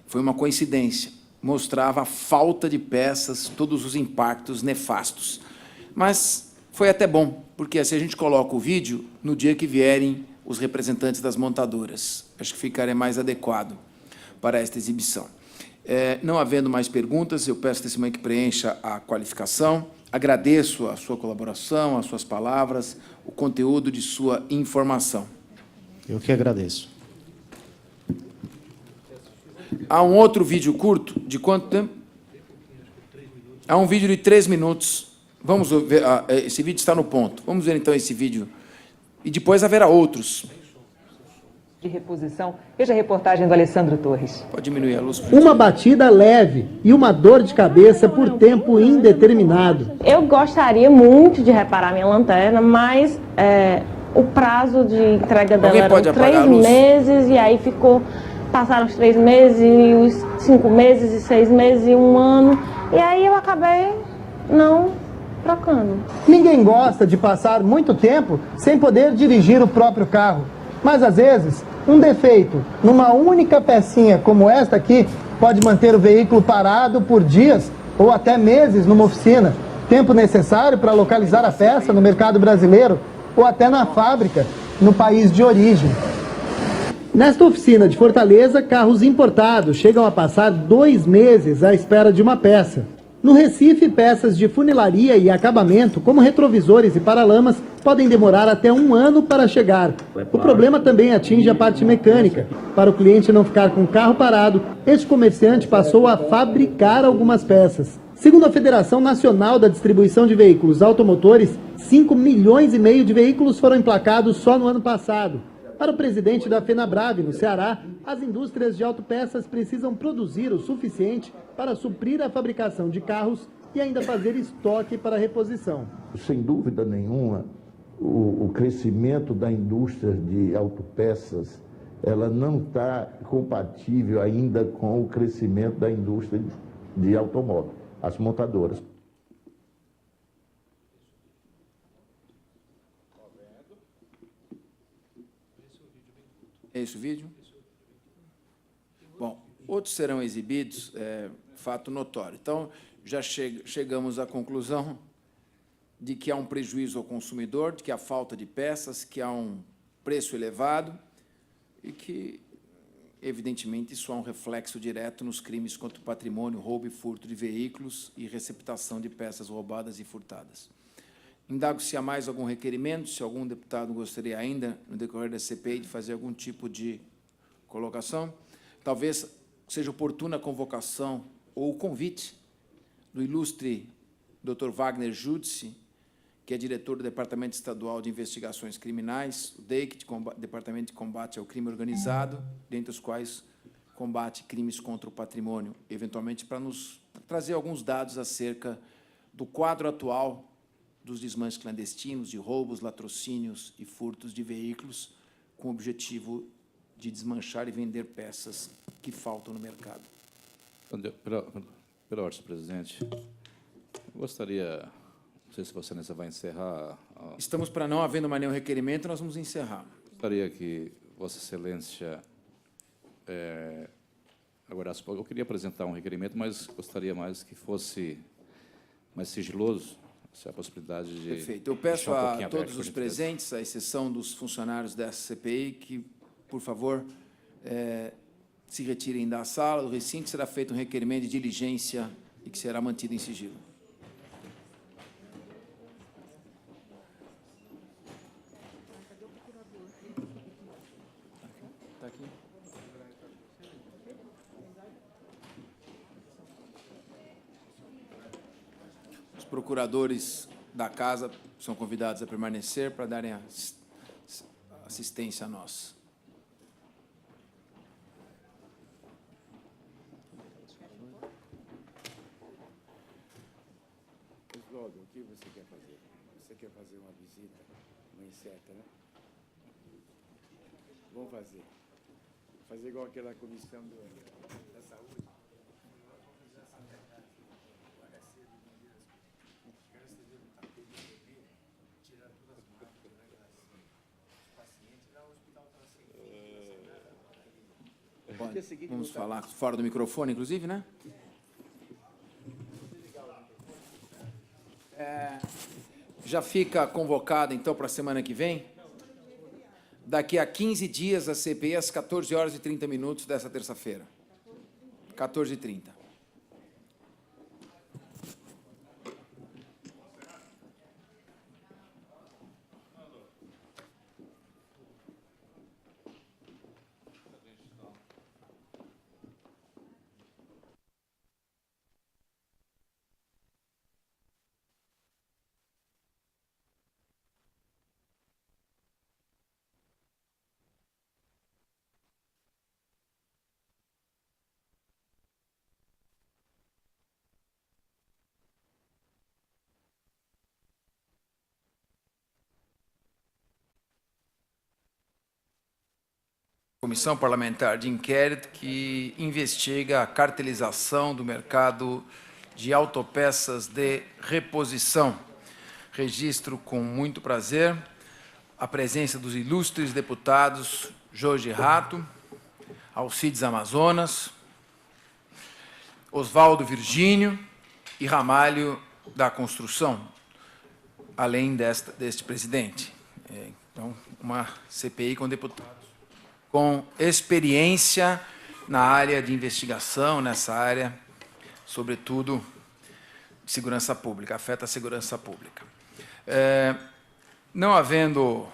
[SPEAKER 1] Foi uma coincidência. Mostrava a falta de peças, todos os impactos nefastos. Mas foi até bom, porque assim a gente coloca o vídeo no dia que vierem os representantes das montadoras. Acho que ficaria mais adequado para esta exibição. Não havendo mais perguntas, eu peço ao testemunho que preencha a qualificação agradeço a sua colaboração, as suas palavras, o conteúdo de sua informação.
[SPEAKER 6] Eu que agradeço.
[SPEAKER 1] Há um outro vídeo curto, de quanto tempo? Há um vídeo de 3 minutos. Vamos ver, esse vídeo está no ponto. Vamos ver, então, esse vídeo. E depois haverá outros.
[SPEAKER 9] De reposição. Veja a reportagem do Alessandro Torres.
[SPEAKER 1] Pode diminuir a luz.
[SPEAKER 10] Uma batida leve e uma dor de cabeça por tempo indeterminado.
[SPEAKER 11] Eu gostaria muito de reparar minha lanterna, mas o prazo de entrega dela era 3 meses, e aí passaram os 3 meses, e os 5 meses, e 6 meses, e 1 ano, e aí eu acabei não trocando.
[SPEAKER 10] Ninguém gosta de passar muito tempo sem poder dirigir o próprio carro, mas às vezes um defeito numa única pecinha como esta aqui pode manter o veículo parado por dias ou até meses numa oficina, tempo necessário para localizar a peça no mercado brasileiro ou até na fábrica, no país de origem. Nesta oficina de Fortaleza, carros importados chegam a passar 2 meses à espera de uma peça. No Recife, peças de funilaria e acabamento, como retrovisores e paralamas, podem demorar até 1 ano para chegar. O problema também atinge a parte mecânica. Para o cliente não ficar com o carro parado, este comerciante passou a fabricar algumas peças. Segundo a Federação Nacional da Distribuição de Veículos Automotores, 5,5 milhões de veículos foram emplacados só no ano passado. Para o presidente da FenaBrave, no Ceará, as indústrias de autopeças precisam produzir o suficiente para suprir a fabricação de carros e ainda fazer estoque para reposição.
[SPEAKER 12] Sem dúvida nenhuma, o crescimento da indústria de autopeças, ela não está compatível ainda com o crescimento da indústria de automóvel, as montadoras.
[SPEAKER 1] É esse o vídeo? Bom, outros serão exibidos, fato notório. Então, já chegamos à conclusão de que há um prejuízo ao consumidor, de que há falta de peças, que há um preço elevado e que, evidentemente, isso há um reflexo direto nos crimes contra o patrimônio, roubo e furto de veículos e receptação de peças roubadas e furtadas. Indago se há mais algum requerimento, se algum deputado gostaria ainda, no decorrer da CPI, de fazer algum tipo de colocação. Talvez seja oportuna a convocação ou o convite do ilustre Dr. Wagner Judice, que é diretor do Departamento Estadual de Investigações Criminais, o DEIC, Departamento de Combate ao Crime Organizado, dentre os quais combate crimes contra o patrimônio, eventualmente para nos trazer alguns dados acerca do quadro atual dos desmanches clandestinos, de roubos, latrocínios e furtos de veículos, com o objetivo de desmanchar e vender peças que faltam no mercado.
[SPEAKER 8] Pela ordem, presidente, eu gostaria, não sei se você nessa vai encerrar...
[SPEAKER 1] Estamos para não havendo mais nenhum requerimento, nós vamos encerrar.
[SPEAKER 8] Gostaria que Vossa Excelência aguardasse um pouco. Eu queria apresentar um requerimento, mas gostaria mais que fosse mais sigiloso, se há a possibilidade de...
[SPEAKER 1] Perfeito. Eu peço a todos os presentes, à exceção dos funcionários dessa CPI, que, por favor, se retirem da sala. Do recinto será feito um requerimento de diligência e que será mantido em sigilo. Está aqui. Os procuradores da casa são convidados a permanecer para darem assistência a nós.
[SPEAKER 2] Oswaldo, o que você quer fazer? Você quer fazer uma visita, uma incerta, né? Vamos fazer. Fazer igual aquela comissão da saúde.
[SPEAKER 1] Vamos falar fora do microfone, inclusive, né? Já fica convocado, então, para a semana que vem? Daqui a 15 dias, a CPI, às 14h30 dessa terça-feira. 14h30. comissão parlamentar de inquérito que investiga a cartelização do mercado de autopeças de reposição. Registro com muito prazer a presença dos ilustres deputados Jorge Rato, Alcides Amazonas, Oswaldo Virgínio e Ramalho da Construção, além deste presidente. Então, uma CPI com deputados com experiência na área de investigação, nessa área, sobretudo, de segurança pública, afeta a segurança pública. Não havendo...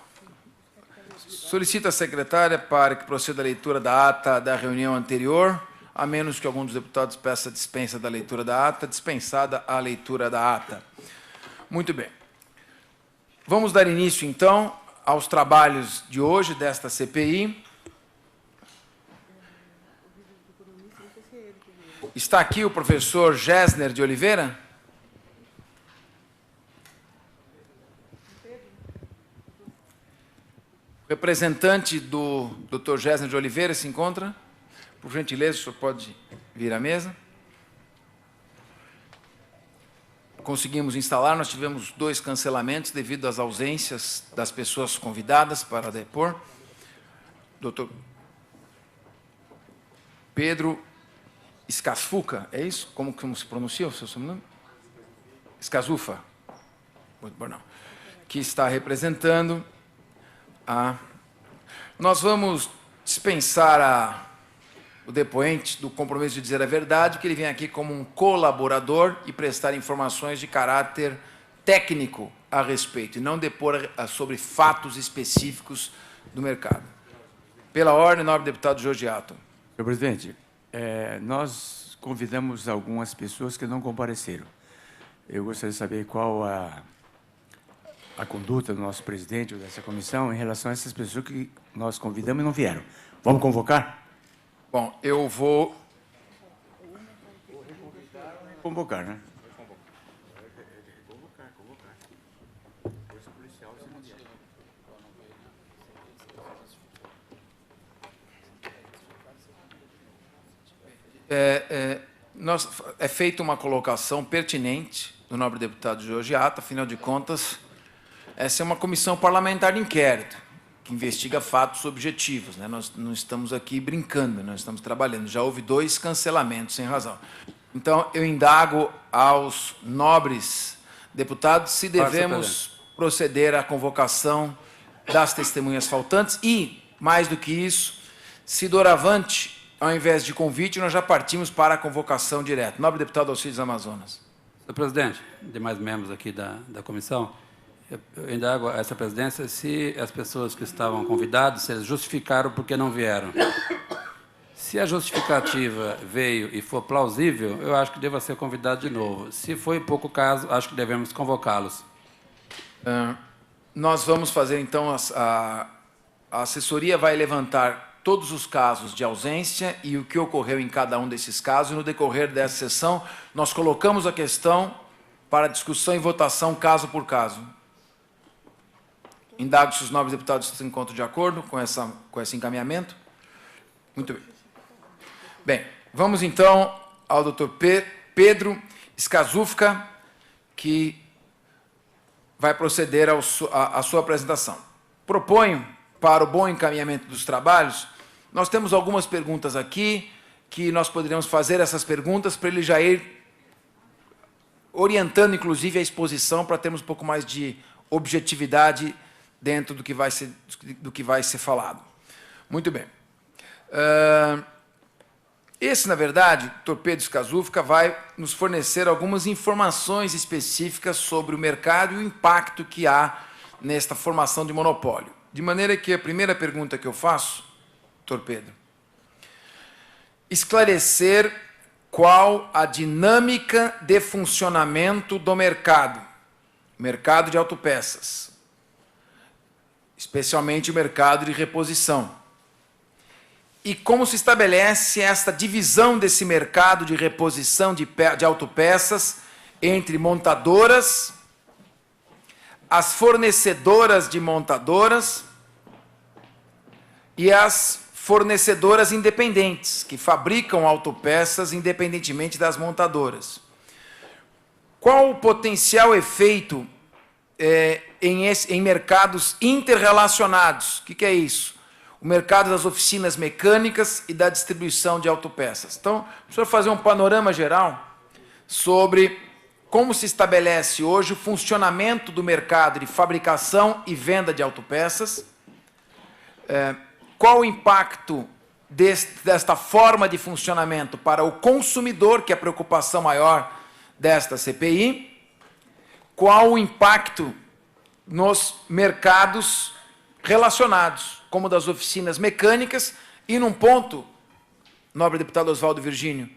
[SPEAKER 1] Solicito à secretária para que proceda a leitura da ata da reunião anterior, a menos que algum dos deputados peça dispensa da leitura da ata, dispensada a leitura da ata. Muito bem. Vamos dar início, então, aos trabalhos de hoje, desta CPI. Está aqui o professor Gessner de Oliveira? O representante do Dr. Gessner de Oliveira se encontra? Por gentileza, o senhor pode vir à mesa. Conseguimos instalar, nós tivemos 2 cancelamentos devido às ausências das pessoas convidadas para depor. Dr. Pedro Escasfuca, é isso? Como se pronuncia o seu sobrenome? Escazufa. Muito bom, não. Que está representando a... Nós vamos dispensar o depoente do compromisso de dizer a verdade, que ele vem aqui como um colaborador e prestar informações de caráter técnico a respeito, e não depor sobre fatos específicos do mercado. Pela ordem, nobre deputado Jorge Rato.
[SPEAKER 2] Senhor presidente, nós convidamos algumas pessoas que não compareceram. Eu gostaria de saber qual a conduta do nosso presidente ou dessa comissão em relação a essas pessoas que nós convidamos e não vieram. Vamos convocar?
[SPEAKER 1] Bom, eu vou...
[SPEAKER 2] Convocar, né?
[SPEAKER 1] É feita uma colocação pertinente do nobre deputado Jorge Rato, afinal de contas, essa é uma comissão parlamentar de inquérito, que investiga fatos objetivos, né? Nós não estamos aqui brincando, nós estamos trabalhando. Já houve 2 cancelamentos sem razão. Então, eu indago aos nobres deputados se devemos proceder à convocação das testemunhas faltantes e, mais do que isso, se doravante, ao invés de convite, nós já partimos para a convocação direta. Nobre deputado Alcides Amazonas.
[SPEAKER 5] Senhor presidente, demais membros aqui da comissão, eu indago a essa presidência se as pessoas que estavam convidadas, se eles justificaram porque não vieram. Se a justificativa veio e for plausível, eu acho que deva ser convidado de novo. Se foi pouco caso, acho que devemos convocá-los.
[SPEAKER 1] Nós vamos fazer, então, a assessoria vai levantar todos os casos de ausência e o que ocorreu em cada um desses casos. E no decorrer dessa sessão, nós colocamos a questão para discussão e votação caso por caso. Indago se os nobres deputados se encontram de acordo com esse encaminhamento. Muito bem. Bem, vamos então ao doutor Pedro Escasufka, que vai proceder à sua apresentação. Proponho, para o bom encaminhamento dos trabalhos, nós temos algumas perguntas aqui, que nós poderíamos fazer essas perguntas para ele já ir orientando, inclusive, a exposição, para termos um pouco mais de objetividade dentro do que vai ser falado. Muito bem. Esse, na verdade, o Dr. Pedro Escasufka vai nos fornecer algumas informações específicas sobre o mercado e o impacto que há nesta formação de monopólio. De maneira que a primeira pergunta que eu faço, Dr. Pedro, esclarecer qual a dinâmica de funcionamento do mercado de autopeças, especialmente o mercado de reposição. E como se estabelece esta divisão desse mercado de reposição de autopeças entre montadoras, as fornecedoras de montadoras e as fornecedoras independentes, que fabricam autopeças independentemente das montadoras. Qual o potencial efeito em mercados interrelacionados? O que é isso? O mercado das oficinas mecânicas e da distribuição de autopeças. Então, deixa eu fazer um panorama geral sobre como se estabelece hoje o funcionamento do mercado de fabricação e venda de autopeças, qual o impacto desta forma de funcionamento para o consumidor, que é a preocupação maior desta CPI, qual o impacto nos mercados relacionados, como das oficinas mecânicas, e num ponto, nobre deputado Oswaldo Virgínio,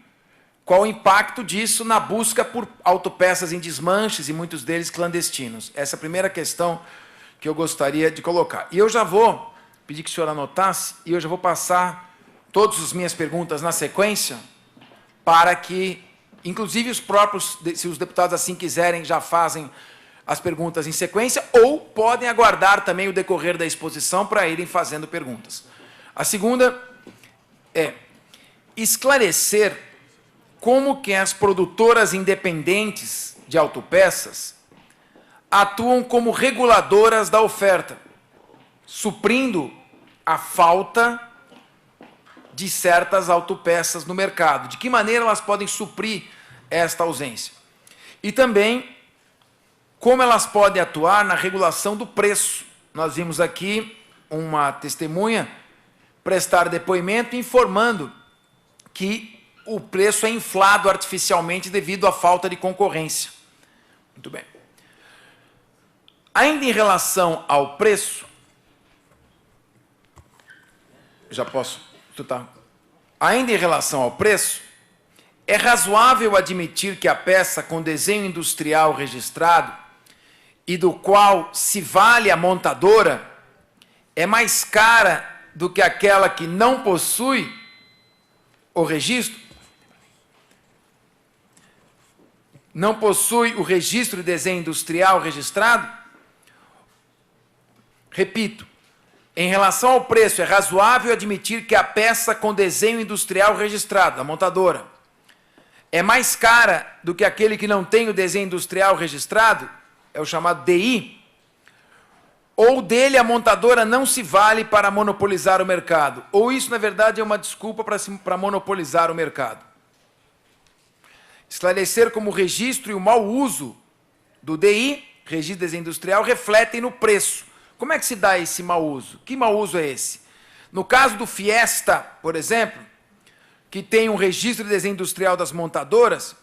[SPEAKER 1] qual o impacto disso na busca por autopeças em desmanches, e muitos deles clandestinos. Essa é a primeira questão que eu gostaria de colocar. E eu já vou pedir que o senhor anotasse, e eu já vou passar todas as minhas perguntas na sequência, para que, inclusive os próprios, se os deputados assim quiserem, já fazem as perguntas em sequência, ou podem aguardar também o decorrer da exposição para irem fazendo perguntas. A segunda é esclarecer como que as produtoras independentes de autopeças atuam como reguladoras da oferta, suprindo a falta de certas autopeças no mercado. De que maneira elas podem suprir esta ausência? E também como elas podem atuar na regulação do preço. Nós vimos aqui uma testemunha prestar depoimento informando que o preço é inflado artificialmente devido à falta de concorrência. Muito bem. Ainda em relação ao preço, já posso tutar. Ainda em relação ao preço, é razoável admitir que a peça com desenho industrial registrado e do qual se vale a montadora é mais cara do que aquela que não possui o registro? Não possui o registro de desenho industrial registrado? Repito, em relação ao preço, é razoável admitir que a peça com desenho industrial registrado, da montadora, é mais cara do que aquele que não tem o desenho industrial registrado, é o chamado DI, ou dele a montadora não se vale para monopolizar o mercado, ou isso, na verdade, é uma desculpa para monopolizar o mercado. Esclarecer como o registro e o mau uso do DI, registro de desenho industrial, refletem no preço. Como é que se dá esse mau uso? Que mau uso é esse? No caso do Fiesta, por exemplo, que tem um registro de desenho industrial das montadoras,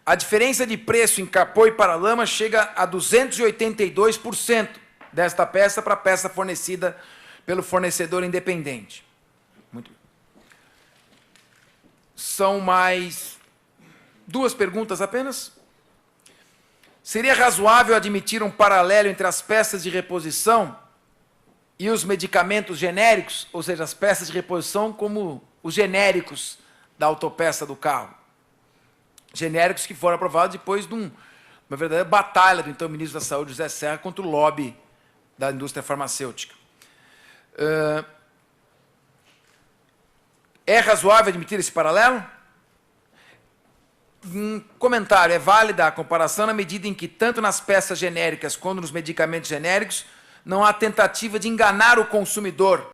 [SPEAKER 1] a diferença de preço em capô e paralama chega a 282% desta peça para a peça fornecida pelo fornecedor independente. Muito bem. São mais duas perguntas apenas. Seria razoável admitir um paralelo entre as peças de reposição e os medicamentos genéricos, ou seja, as peças de reposição como os genéricos da autopeça do carro? Genéricos que foram aprovados depois de uma verdadeira batalha do então ministro da Saúde, José Serra, contra o lobby da indústria farmacêutica. É razoável admitir esse paralelo? Um comentário: é válida a comparação na medida em que, tanto nas peças genéricas quanto nos medicamentos genéricos, não há tentativa de enganar o consumidor